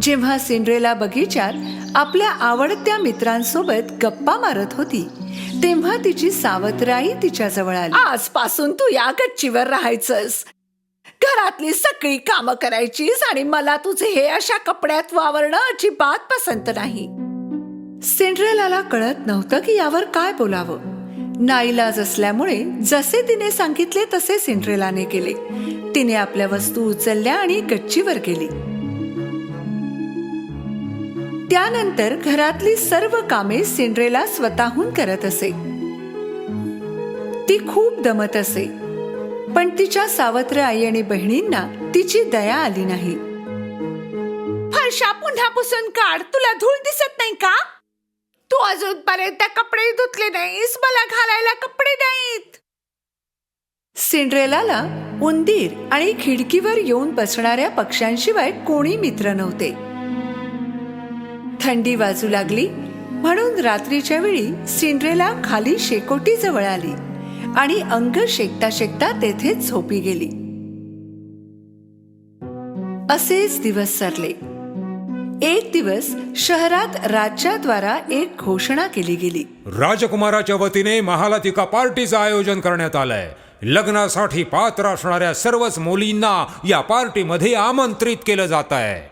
जेव्हा सिंड्रेला बगीच्यात आपल्या आवडत्या मित्रांसोबत गप्पा मारत होती तेव्हा तिची सावत्र आई तिच्या जवळ आली. आजपासून तू या गच्चीवर राहायचंस, घरातली सगळी कामं करायचीस आणि मला तुझे हे अशा कपड्यात वावरणं अजिबात पसंत नाही. सिंड्रेलाला कळत नव्हतं की यावर काय बोलावं. नाईलाज असल्यामुळे जसे तिने सांगितले तसे सिंड्रेलाने केले. तिने आपल्या वस्तू उचलल्या आणि गच्चीवर गेली. त्यानंतर घरातली सर्व कामे सिंड्रेला स्वतःहून करत असे. ती खूप दमत असे, पण तिच्या सावत्र आई आणि बहिणींना तिची दया आली नाही. फरशा पुन्हा पुसून काढ, तुला धूळ दिसत नाही का? तू अजूनपर्यंत कपडे धुतले नाहीस, मला घालायला कपडे नाहीत. सिंड्रेलाला उंदीर आणि खिडकीवर येऊन बसणाऱ्या पक्ष्यांशिवाय कोणी मित्र नव्हते. थंडी वाजू लागली म्हणून रात्रीच्या वेळी सिंड्रेला खाली शेकोटी जवळ आली आणि अंग शेकता शेकता तेथे झोपी गेली. असेच दिवस सरले. एक दिवस शहरात राज्याद्वारा एक घोषणा केली गेली. राजकुमाराच्या वतीने महालात एका पार्टीचं आयोजन करण्यात आलंय. लग्नासाठी पात्र असणाऱ्या सर्वच मुलींना या पार्टीमध्ये आमंत्रित केलं जात आहे.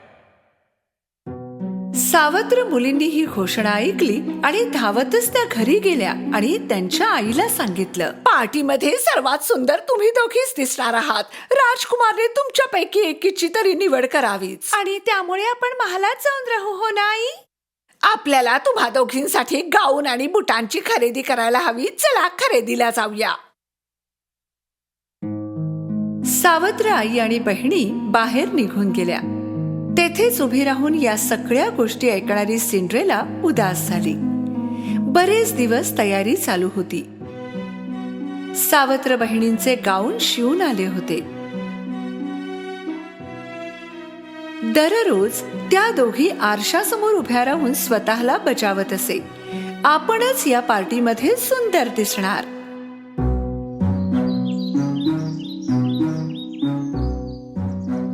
सावत्र मुलींनी ही घोषणा ऐकली आणि धावतच त्या घरी गेल्या आणि त्यांच्या आईला सांगितलं, पार्टीमध्ये सर्वात सुंदर तुम्ही दोघीच दिसणार आहात. राजकुमारने तुमच्यापैकी एकीची तरी निवड करावीच आणि त्यामुळे आपण महालात जाऊन राहू. हो नाही? आपल्याला तुम्हा दोघींसाठी गाऊन आणि बुटांची खरेदी करायला हवी. चला खरेदीला जाऊया. सावत्र आई आणि बहिणी बाहेर निघून गेल्या. तेथेच उभी राहून या सगळ्या गोष्टी ऐकणारी सिंड्रेला उदास झाली. बरेच दिवस तयारी चालू होती. सावत्र बहिणींचे गाऊन शिवून आले होते. दररोज त्या दोघी आरशासमोर उभ्या राहून स्वतःला बजावत असे, आपणच या पार्टीमध्ये सुंदर दिसणार.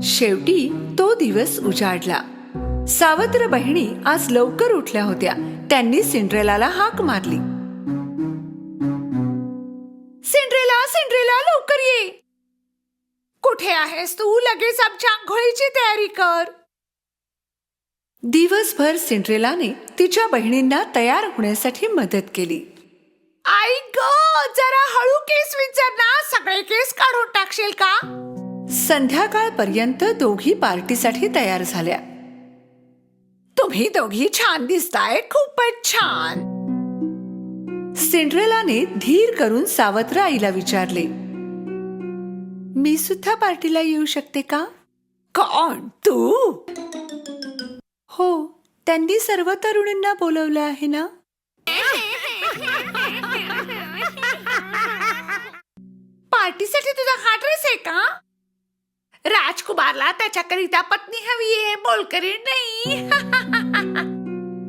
शेवटी तो दिवस उजाडला. सावत्र बहिणी आज लवकर उठल्या होत्या. त्यांनी सिंड्रेलाला हाक मारली, सिंड्रेला, सिंड्रेला, लवकर ये. कुठे आहेस तू? लगेच आमच्या आंघोळीची तयारी कर. दिवसभर सिंड्रेलाने तिच्या बहिणींना तयार होण्यासाठी मदत केली. आई ग, जरा हळू केस विचार ना, सगळे केस काढून टाकशील का? संध्याकाळपर्यंत दोघी पार्टीसाठी तयार झाल्या. तुम्ही दोघी छान दिसताय, खूपच छान. सिंड्रेलाने धीर करून सावत्र आईला विचारले, मी सुद्धा पार्टीला येऊ शकते का? कोण, तू? हो, त्यांनी सर्व तरुणींना बोलवलं आहे ना. पार्टीसाठी तुझा हा ड्रेस आहे का? राजकुमारला त्याच्याकरिता पत्नी हवी आहे, बोलकरी नाही.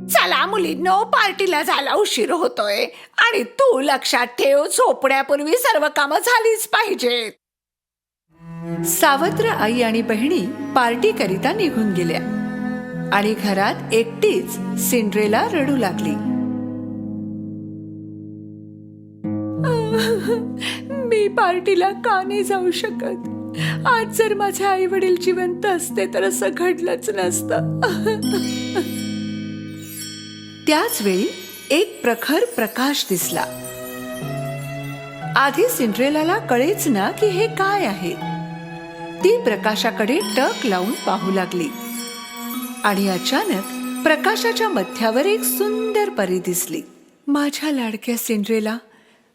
चला मुलींनो, पार्टीला जायला उशीर होतोय आणि तू लक्षात ठेव, झोपण्यापूर्वी सर्व कामं झालीच पाहिजेत. सावत्र आई आणि बहिणी पार्टी करिता निघून गेल्या आणि घरात एकटीच सिंड्रेला रडू लागली. मी पार्टीला का नाही जाऊ शकत? आज जर माझे आई वडील जिवंत असते तर असं घडलंच नसतं. त्याच वेळी एक प्रखर प्रकाश दिसला. आधी सिंड्रेलाला कळेच ना की हे काय आहे. ती प्रकाशाकडे टक लावून पाहू लागली आणि अचानक प्रकाशाच्या मध्यावर एक सुंदर परी दिसली. माझ्या लाडक्या सिंड्रेला,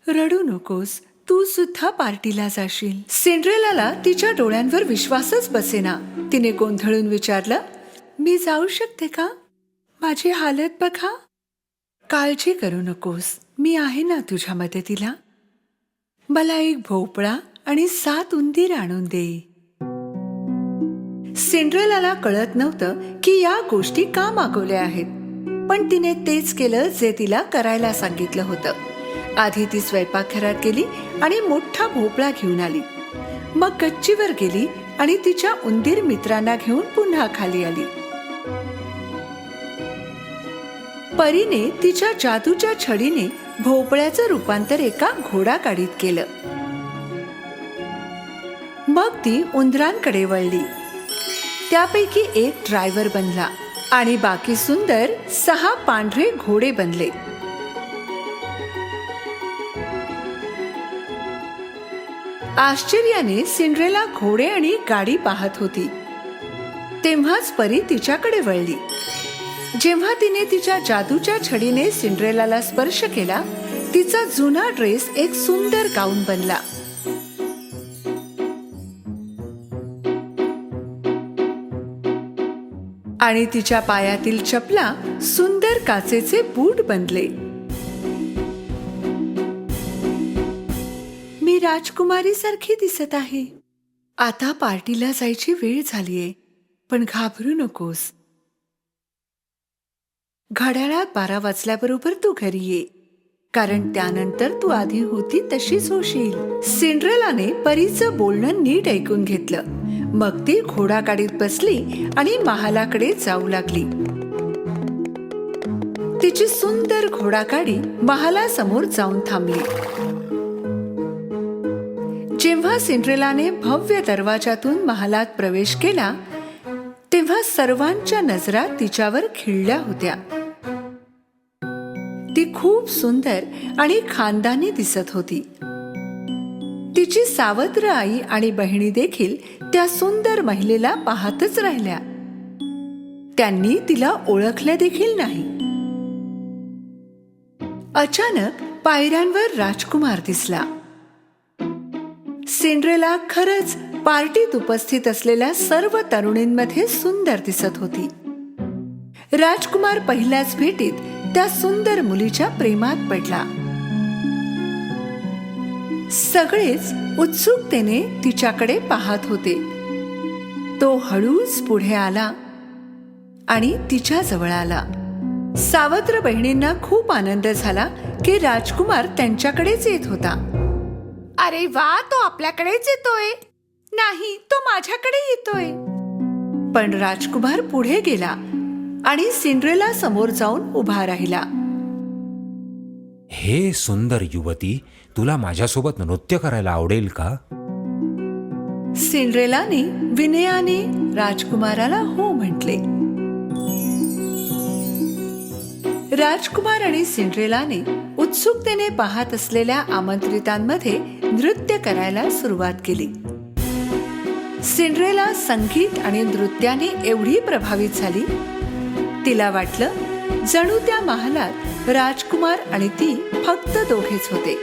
रडू नकोस, तू सुद्धा पार्टीला जाशील. सिंड्रेलाला तिच्या डोळ्यांवर विश्वासच बसेना. तिने गोंधळून विचारलं, मी जाऊ शकते का? माझी हालत बघा. काळजी करू नकोस, मी आहे ना तुझ्या मदतीला. मला एक भोपळा आणि 7 उंदीर आणून दे. सिंड्रेलाला कळत नव्हतं की या गोष्टी का मागवल्या आहेत, पण तिने तेच केलं जे तिला करायला सांगितलं होतं. आधी ती स्वयंपाकघरात गेली आणि मोठा भोपळा घेऊन आली. मग गच्चीवर गेली आणि तिच्या उंदीर मित्रांना घेऊन पुन्हा खाली आली. परीने तिच्या जादूच्या छडीने भोपळ्याचं रूपांतर एका घोडागाडीत केलं. मग ती उंदरांकडे वळली. त्यापैकी एक ड्रायव्हर बनला आणि बाकी सुंदर 6 पांढरे घोडे बनले. आश्चर्याने सिंड्रेला घोडे आणि गाडी पाहत होती. तेव्हाच परी तिच्याकडे वळली. जेव्हा तिने तिच्या जादूच्या छडीने सिंड्रेलाला स्पर्श केला, तिचा जुना ड्रेस एक सुंदर गाऊन बनला. आणि तिच्या पायातील चपला सुंदर काचेचे बूट बनले. मी राजकुमारी सारखी दिसत आहे. आता पार्टीला जायची वेळ झालीये, पण घाबरू नकोस. घड्याळात 12 वाजल्याबरोबर तू घरी ये, कारण त्यानंतर तू आधी होती तशीच होशील. सिंड्रेलाने परीचं बोलणं नीट ऐकून घेतलं. मग ती घोडागाडीत बसली आणि महालाकडे जाऊ लागली. तिची सुंदर घोडागाडी महालासमोर जाऊन थांबली. जेव्हा सिंड्रेलाने भव्य दरवाजातून महालात प्रवेश केला, तेव्हा सर्वांच्या नजरा तिच्यावर खिळल्या होत्या. ती खूप सुंदर आणि खानदानी दिसत होती. तिची सावत्र आई आणि बहिणी देखील त्या सुंदर महिलेला पाहतच राहिल्या. त्यांनी तिला ओळखलं देखील नाही. अचानक पायऱ्यांवर राजकुमार दिसला. सिंड्रेला खरंच पार्टीत उपस्थित असलेल्या सर्व तरुणींमध्ये सुंदर दिसत होती. राजकुमार पहिल्याच भेटीत त्या सुंदर मुलीच्या प्रेमात पडला. सगळेच उत्सुकतेने तिच्याकडे पाहत होते. तो हळूच पुढे आला आणि तिच्या जवळ आला. सावत्र बहिणींना खूप आनंद झाला की राजकुमार त्यांच्याकडेच येत होता. अरे वा, तो आपल्याकडेच येतोय. नाही, तो माझ्याकडे येतोय. पण राजकुमार पुढे गेला आणि सिंड्रेला समोर जाऊन उभा राहिला. हे सुंदर युवती, तुला माझ्यासोबत नृत्य करायला आवडेल का? सिंड्रेलाने विनयाने राजकुमाराला हो म्हटले. राजकुमार आणि सिंड्रेलाने उत्सुकतेने पाहत असलेल्या आमंत्रितांमध्ये नृत्य करायला सुरुवात केली. सिंड्रेला संगीत आणि नृत्याने एवढी प्रभावित झाली, तिला वाटलं जणू त्या महालात राजकुमार आणि ती फक्त दोघेच होते.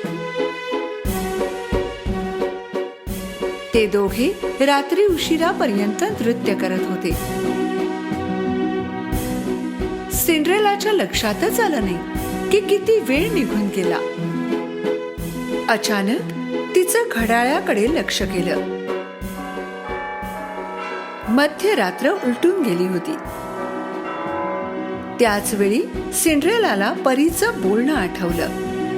ते दोघे रात्री उशिरापर्यंत नृत्य करत होते. सिंड्रेलाच्या लक्षातच आलं नाही की किती वेळ निघून गेला. अचानक तिचं घड्याळाकडे लक्ष केलं. मध्यरात्र उलटून गेली होती. त्याच वेळी सिंड्रेलाला परीचं बोलणं आठवलं.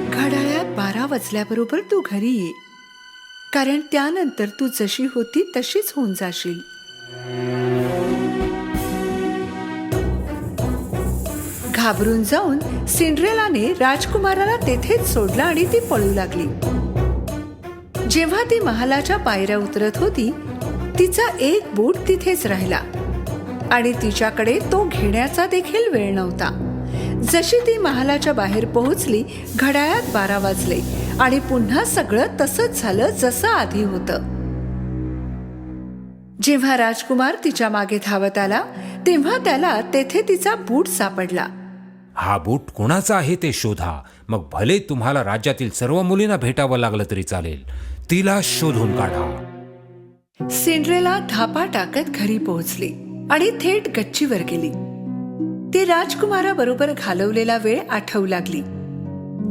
घड्याळात 12 वाजल्याबरोबर तू घरी ये, कारण त्यानंतर तू जशी होती तशीच होऊन जाशील. घाबरून जाऊन सिंड्रेलाने राजकुमाराला तेथेच सोडला आणि ती पळू लागली. जेव्हा ती महालाच्या पायऱ्या उतरत होती, तिचा एक बूट तिथेच राहिला आणि तिच्याकडे तो घेण्याचा देखील वेळ नव्हता. जशी ती महालाच्या बाहेर पोहोचली, घड्याळात 12 वाजले आणि पुन्हा सगळं तसंच झालं जसं आधी होतं. जेव्हा राजकुमार तिच्या मागे धावत आला, तेव्हा त्याला तेथे तिचा बूट सापडला. हा बूट कोणाचा आहे ते शोधा. मग भले तुम्हाला राज्यातील सर्व मुलींना भेटावं लागलं तरी चालेल. तिला शोधून काढा. सिंड्रेला धापा टाकत घरी पोहोचली आणि थेट गच्चीवर गेली. ती राजकुमाराबरोबर घालवलेला वेळ आठवू लागली.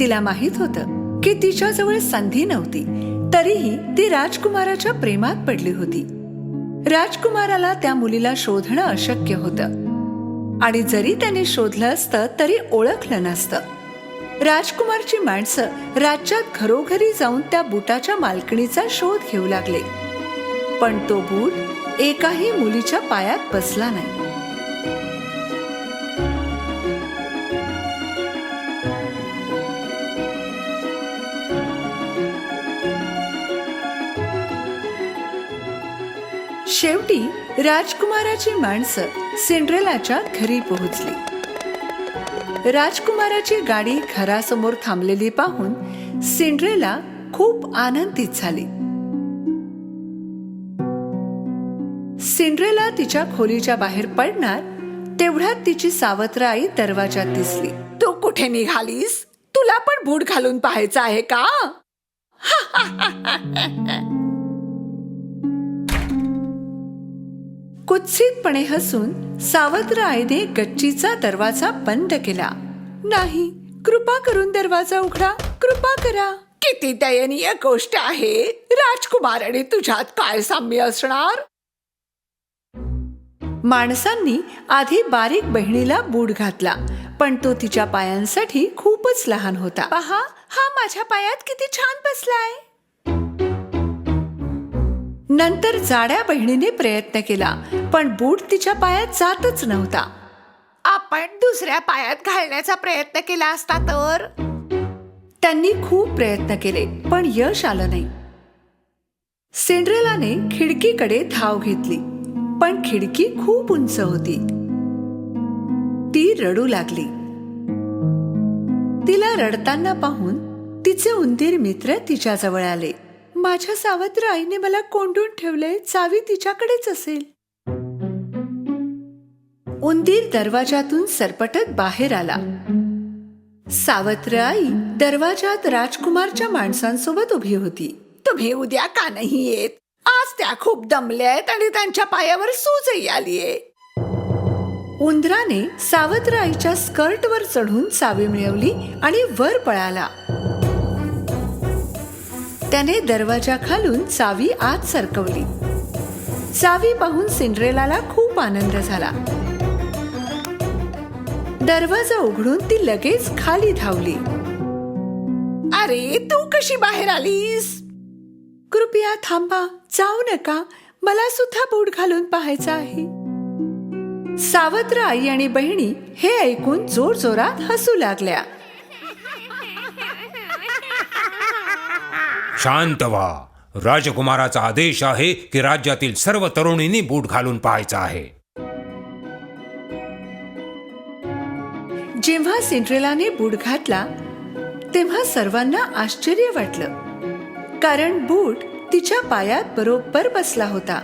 तिला माहित होतं की तिच्याजवळ संधी नव्हती, तरीही ती राजकुमाराच्या प्रेमात पडली होती. राजकुमाराला त्या मुलीला शोधणं अशक्य होतं आणि जरी त्याने शोधलं असतं तरी ओळखलं नसतं. राजकुमारची माणसं राज्यात घरोघरी जाऊन त्या बुटाच्या मालकिणीचा शोध घेऊ लागले, पण तो बूट एकाही मुलीच्या पायात बसला नाही. शेवटी राजकुमाराची माणसं सिंड्रेलाच्या घरी पोहोचली. राजकुमाराची गाडी घरासमोर थांबलेली पाहून सिंड्रेला खूप आनंदित झाली. सिंड्रेला तिच्या खोलीच्या बाहेर पडणार तेवढ्यात तिची सावत्र आई दरवाजात दिसली. तू कुठे निघालीस? तुला पण बूट घालून पाहायचं आहे का? कुत्सितपणे हसून सावत्र आईने गच्चीचा दरवाजा बंद केला. नाही, कृपा करून दरवाजा उघडा, कृपा करा. किती दयनीय गोष्ट आहे. राजकुमार आणि तुझ्यात काय साम्य असणार? माणसांनी आधी बारीक बहिणीला बूट घातला, पण तो तिच्या पायांसाठी खूपच लहान होता. पहा, हा माझ्या पायात किती छान बसलाय. नंतर जाड्या बहिणीने प्रयत्न केला, पण बूट तिच्या पायात जातच नव्हता. आपण दुसऱ्या पायात घालण्याचा प्रयत्न केला असता तर? त्यांनी खूप प्रयत्न केले, पण यश आलं नाही. सिंड्रेलाने खिडकीकडे धाव घेतली, पण खिडकी खूप उंच होती. ती रडू लागली. तिला रडताना पाहून तिचे उंदीर मित्र तिच्याजवळ आले. माझ्या सावत्र आईने मला कोंडून ठेवले, चावी तिच्याकडेच असेल. उंदीर दरवाजातून सरपटत बाहेर आला. सावत्र आई दरवाजात राजकुमारच्या माणसांसोबत उभी होती. तुम्ही उद्या का नाही येत? आज त्या खूप दमल्या आहेत आणि त्यांच्या पायावर सूजही आलीये. उंदराने सावत्र आईच्या स्कर्टवर चढून चावी मिळवली आणि वर पळाला. त्याने दरवाजा खालून चावी आत सरकवली. चावी पाहून सिंड्रेलाला खूप आनंद झाला. दरवाजा उघडून ती लगेच खाली धावली. अरे, तू कशी बाहेर आलीस? कृपया थांबा, जाऊ नका, मला सुद्धा बूट घालून पाहायचं आहे. सावत्र आई आणि बहिणी हे ऐकून जोरजोरात हसू लागल्या. शांत व्हा. राजकुमाराचा आदेश आहे की राज्यातील सर्व तरुणींनी बूट घालून पाहायचं आहे. जेव्हा सिंड्रेलाने बूट घातला तेव्हा सर्वांना आश्चर्य वाटलं, कारण बूट तिच्या पायात बरोबर बसला होता.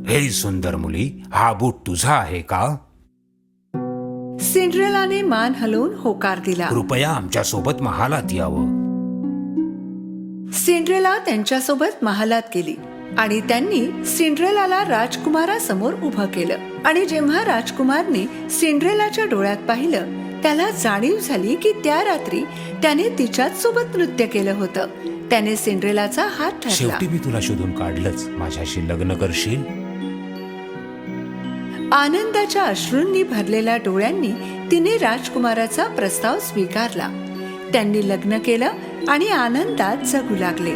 हे सुंदर मुली, हा बूट तुझा आहे का? सिंड्रेलाने मान हलवून होकार दिला. कृपया आमच्या सोबत महालात यावं. सिंड्रेला त्यांच्यासोबत महालात गेली आणि त्यांनी सिंड्रेलाला राजकुमारासमोर उभं केलं. आणि जेव्हा राजकुमारने सिंड्रेलाच्या डोळ्यात पाहिलं, त्याला जाणीव झाली की त्या रात्री त्याने तिच्याच सोबत नृत्य केलं होतं. त्याने सिंड्रेलाचा हात धरला. शेवटी मी तुला शोधून काढलंच. माझ्याशी लग्न करशील? आनंदाच्या अश्रूंनी भरलेल्या डोळ्यांनी तिने राजकुमाराचा प्रस्ताव स्वीकारला. त्यांनी लग्न केलं आणि आनंदात जगू लागले.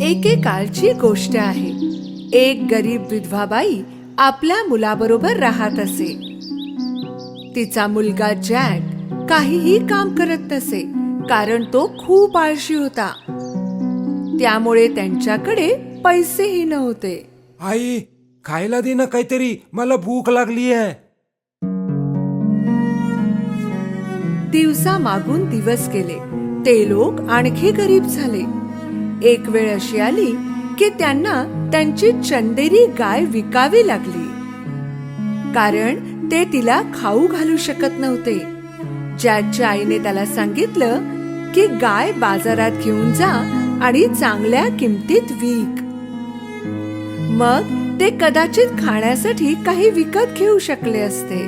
एकेकाळची गोष्ट आहे. एक गरीब विधवा बाई आपल्या मुलाबरोबर राहत असे. तिचा मुलगा जॅक काहीही काम करत नसे, कारण तो खूप आळशी होता. त्यामुळे त्यांच्याकडे पैसेही नव्हते. आई, खायला दे ना काहीतरी, मला भूक लागली आहे. दिवस दिवसामागून दिवस गेले. ते लोक आणखी गरीब झाले. एक वेळ अशी आली की त्यांना त्यांची चंदेरी गाय विकावी लागली, कारण ते तिला खाऊ घालू शकत नव्हते. जॅकच्या आईने त्याला सांगितलं की गाय बाजारात घेऊन जा आणि चांगल्या किमतीत विक. मग ते कदाचित खाण्यासाठी काही विकत घेऊ शकले असते.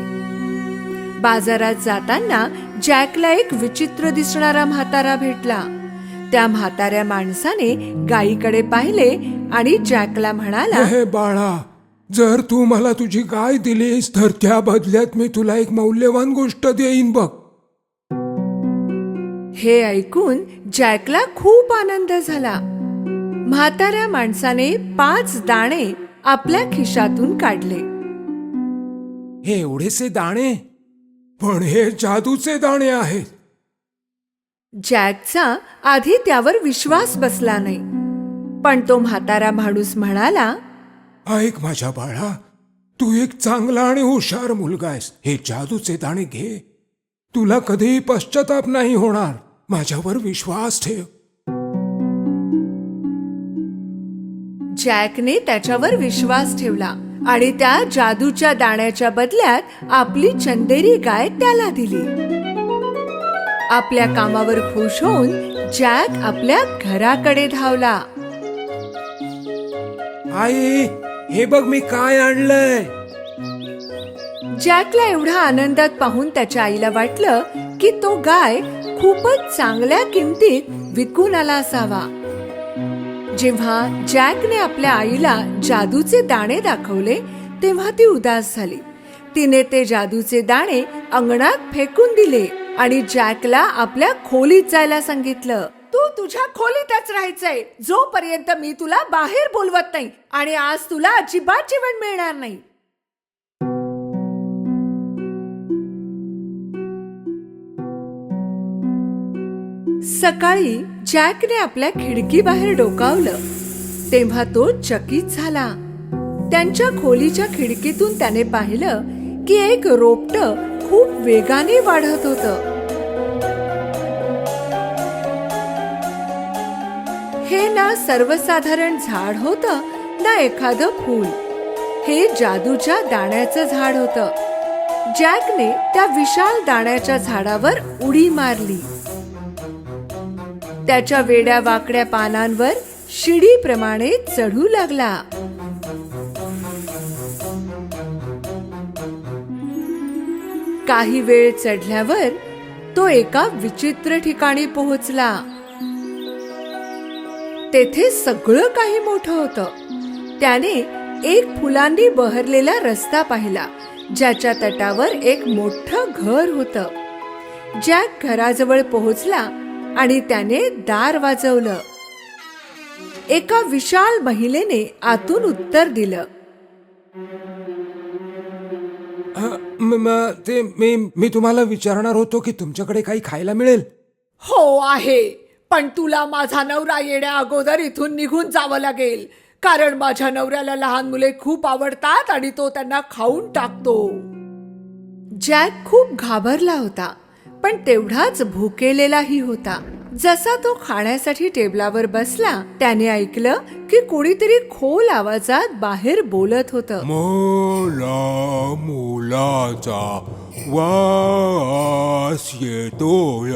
बाजारात जाताना जॅकला एक विचित्र दिसणारा म्हातारा भेटला. त्या म्हाताऱ्या माणसाने गायीकडे पाहिले आणि जॅकला म्हणाला, हे बाळा, जर तू मला तुझी गाय दिलीस तर त्या बदल्यात मी तुला एक मौल्यवान गोष्ट देईन बघ. हे ऐकून जॅकला खूप आनंद झाला. म्हाताऱ्या माणसाने 5 दाणे आपल्या खिशातून काढले. हे एवढेसे दाणे? पण हे जादूचे दाणे आहेत. जॅकचा आधी त्यावर विश्वास बसला नाही, पण तो म्हातारा माणूस म्हणाला, ऐक माझ्या बाळा, तू एक चांगला आणि हुशार मुलगा आहेस. हे जादूचे दाणे घे. तुला कधीही पश्चाताप नाही होणार. माझ्यावर विश्वास ठेव. जॅकने त्याच्यावर विश्वास ठेवला आणि त्या जादूच्या दाण्याच्या बदल्यात आपली चंदेरी गाय त्याला दिली. आपल्या कामावर खुश होऊन जॅक आपल्या घराकडे धावला. आई, हे बघ मी काय आणलंय. जॅकला एवढा आनंदात पाहून त्याच्या आईला वाटलं की तो गाय खूपच चांगल्या किमतीत विकून आला असावा. जेव्हा जॅकने आपल्या आईला जादूचे दाणे दाखवले तेव्हा ती उदास झाली. तिने ते जादूचे दाणे अंगणात फेकून दिले आणि जॅकला आपल्या खोलीत जायला सांगितलं. तू तुझ्या खोलीतच राहायचंय जोपर्यंत मी तुला बाहेर बोलवत नाही, आणि आज तुला अजिबात जेवण मिळणार नाही. सकाळी जॅकने आपल्या खिडकी बाहेर डोकावलं तेव्हा तो चकित झाला. त्यांच्या खोलीच्या खिडकीतून त्याने पाहिलं की एक रोपटं खूप वेगाने वाढत होतं. हे ना सर्वसाधारण झाड होतं ना एखादं फूल. हे जादूच्या दाण्याचं झाड होतं. जॅकने त्या विशाल दाण्याच्या झाडावर उडी मारली. त्याच्या वेड्या वाकड्या पानांवर शिडीप्रमाणे चढू लागला. काही वेळ चढल्यावर तो एका विचित्र ठिकाणी पोहोचला. तेथे सगळं काही मोठं होतं. त्याने एक फुलांनी बहरलेला रस्ता पाहिला, ज्याच्या तटावर एक मोठं घर होतं. जॅक घराजवळ पोहोचला आणि त्याने दार वाजवलं. एका विशाल महिलेने आतून उत्तर दिलं. मी तुम्हाला विचारणार होतो की तुमच्याकडे काही खायला मिळेल. हो आहे, पण तुला माझा नवरा येण्या अगोदर इथून निघून जावं लागेल, कारण माझ्या नवऱ्याला लहान मुले खूप आवडतात आणि तो त्यांना खाऊन टाकतो. जॅक खूप घाबरला होता, पण तेवढाच भुकेलेलाही होता. जसा तो खाण्यासाठी टेबलावर बसला त्याने ऐकलं की कोणीतरी खोल आवाजात बाहेर बोलत होतं. मला मुलाचा वास येतोय.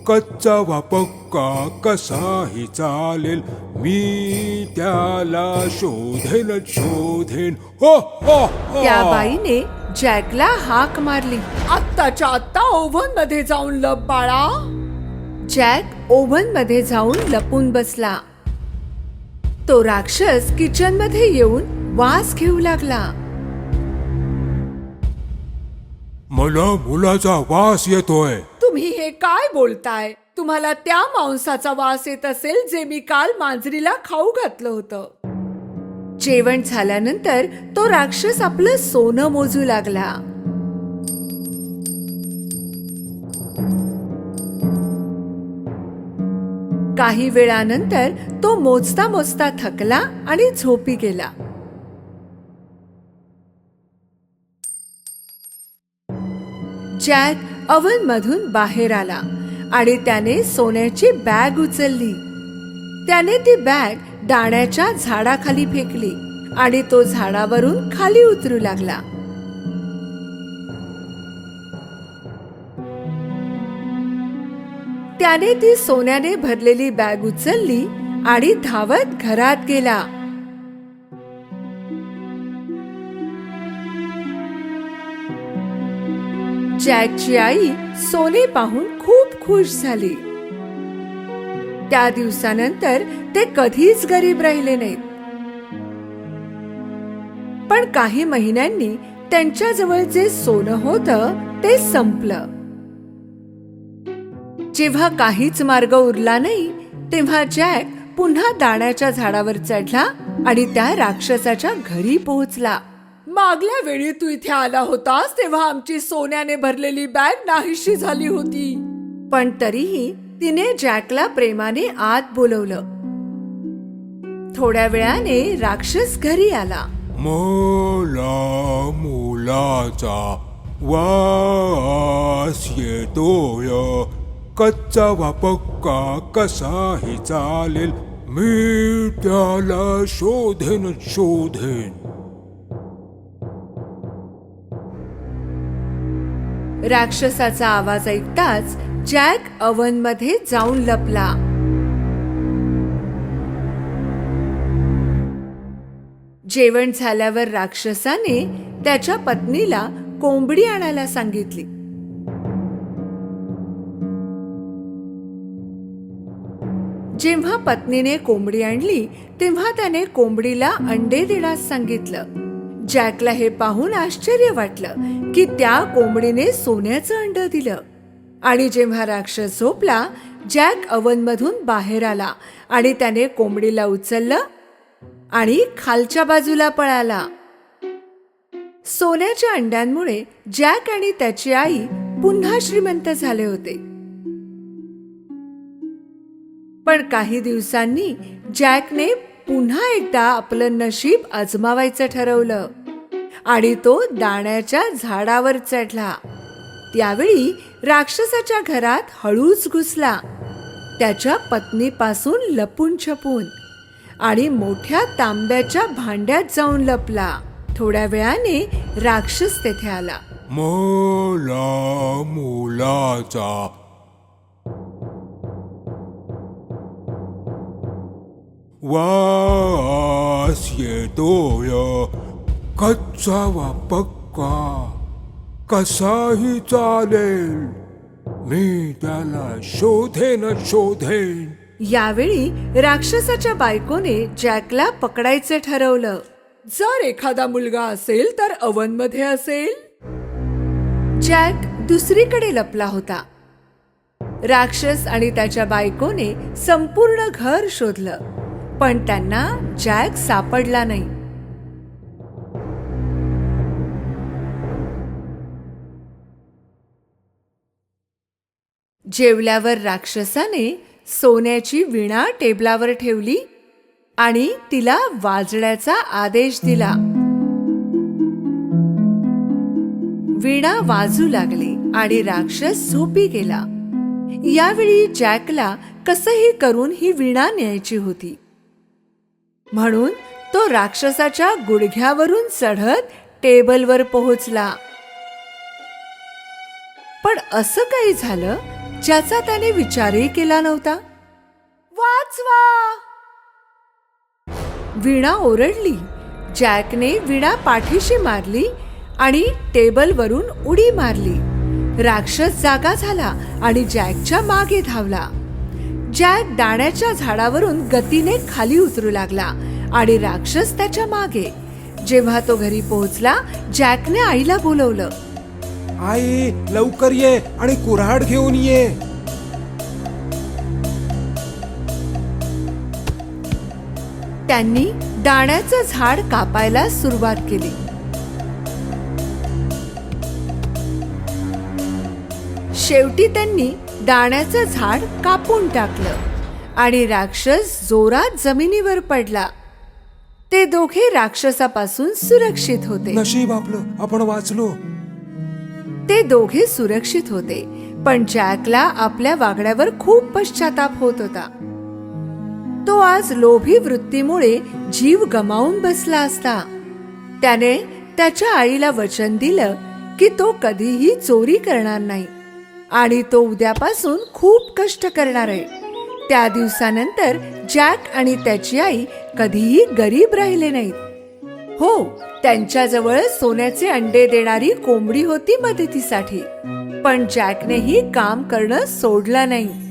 कच्चा वा पक्का कसाही चालेल, मी त्याला शोधेन. हो हो हो. त्या बाईने जॅकला हाक मारली. आत्ताच्या आत्ता ओव्हन मध्ये जाऊन लप बाळा. जॅक ओव्हन मध्ये जाऊन लपून बसला. तो राक्षस किचन मध्ये येऊन वास घेऊ लागला. मला मुलाचा वास येतोय. तुम्ही हे काय बोलताय? तुम्हाला त्या मांसाचा वास येत असेल जे मी काल मांजरीला खाऊ घातलं होतं. जेवण झाल्यानंतर तो राक्षस आपलं सोनं मोजू लागला. काही वेळानंतर तो मोजता मोजता थकला आणि झोपी गेला. जॅक अवन मधून बाहेर आला आणि त्याने सोन्याची बॅग उचलली. त्याने ती बॅग दाण्याच्या झाडाखाली फेकली आणि तो झाडावरून खाली उतरू लागला. त्याने ती सोन्याने भरलेली बॅग उचलली आणि धावत घरात गेला. जॅकची आई सोने पाहून खूप खुश झाली. त्या दिवसानंतर ते कधीच गरीब राहिले नाहीत. पण काही महिन्यांनी त्यांच्याजवळ जे सोनं होतं ते संपलं. जेव्हा काहीच मार्ग उरला नाही तेव्हा जॅक पुन्हा दाण्याच्या झाडावर चढला आणि त्या राक्षसाच्या घरी पोहोचला. मागल्या वेळी तू इथे आला होतास तेव्हा आमची सोन्याने भरलेली बॅग नाहीशी झाली होती. पण तरीही तिने जॅकला प्रेमाने आत बोलवलं. थोड्या वेळाने राक्षस घरी आला. मला मुलाचा वास येतोय. कच्चा वा पक्का कसाही चालेल, मी त्याला शोधेन. राक्षसाचा आवाज ऐकताच जॅक अवन मध्ये जाऊन लपला. जेवण झाल्यावर राक्षसाने त्याच्या पत्नीला कोंबडी आणायला सांगितली. जेव्हा पत्नीने कोंबडी आणली तेव्हा त्याने कोंबडीला अंडे देण्यास सांगितलं. जॅकला हे पाहून आश्चर्य वाटलं की त्या कोंबडीने सोन्याचं अंड दिलं. आणि जेव्हा राक्षस झोपला, जॅक अवन मधून बाहेर आला आणि त्याने कोंबडीला उचललं आणि खालच्या बाजूला पळाला. सोन्याच्या अंड्यांमुळे जॅक आणि त्याची आई पुन्हा श्रीमंत झाले होते. पण काही दिवसांनी जॅकने पुन्हा एकदा आपलं नशीब आजमावायचं ठरवलं आणि तो दाण्याच्या झाडावर चढला. त्यावेळी राक्षसाच्या घरात हळूच घुसला, त्याच्या पत्नीपासून लपून छपून, आणि मोठ्या तांब्याच्या भांड्यात जाऊन लपला. थोड्या वेळाने राक्षस तेथे आला. मला मुलाचा वास येतोय. कच्चा वा पक्का कसाही चालेल, मी त्याला शोधेन. यावेळी राक्षसाच्या बायकोने जॅकला पकडायचं ठरवलं. जर एखादा मुलगा असेल तर अवन मध्ये असेल. जॅक दुसरीकडे लपला होता. राक्षस आणि त्याच्या बायकोने संपूर्ण घर शोधलं, पण त्यांना जॅक सापडला नाही. जेवल्यावर राक्षसाने सोन्याची विणा टेबलावर ठेवली आणि तिला वाजण्याचा आदेश दिला. विणा वाजू लागली आणि राक्षस झोपी गेला. यावेळी जॅकला कसंही करून ही विणा न्यायची होती, म्हणून तो राक्षसाच्या गुडघ्यावरून चढत टेबलवर पोहोचला. पण असं काही झालं ज्याचा त्याने विचारही केला नव्हता. वाचवा! विणा ओरडली. जॅकने विणा पाठीशी मारली आणि टेबलवरून उडी मारली. राक्षस जागा झाला आणि जॅकच्या मागे धावला. जॅक दाण्याच्या झाडावरून गतीने खाली उतरू लागला आणि राक्षस त्याच्या मागे. जेव्हा तो घरी पोहोचला, जॅकने आईला बोलवलं. आई, लवकर ये आणि कुऱ्हाड घेऊन ये. त्यांनी दाण्याचं झाड कापायला सुरुवात केली. शेवटी त्यांनी दाण्याचं झाड कापून टाकलं आणि राक्षस जोरात जमिनीवर पडला. ते दोघे राक्षसापासून सुरक्षित होते. नशीब आपलं, आपण वाचलो. ते दोघे सुरक्षित होते, पण जॅकला आपल्या वागण्यावर खूप पश्चाताप होत होता. तो आज लोभी वृत्तीमुळे जीव गमावून बसला असता. त्याने त्याच्या आईला वचन दिलं की तो कधीही चोरी करणार नाही आणि तो उद्यापासून खूप कष्ट करणार आहे. त्या दिवसानंतर जॅक आणि त्याची आई कधीही गरीब राहिले नाहीत. हो, त्यांच्याजवळ सोन्याचे अंडे देणारी कोंबडी होती मदतीसाठी, पण जॅकनेही काम करणं सोडलं नाही.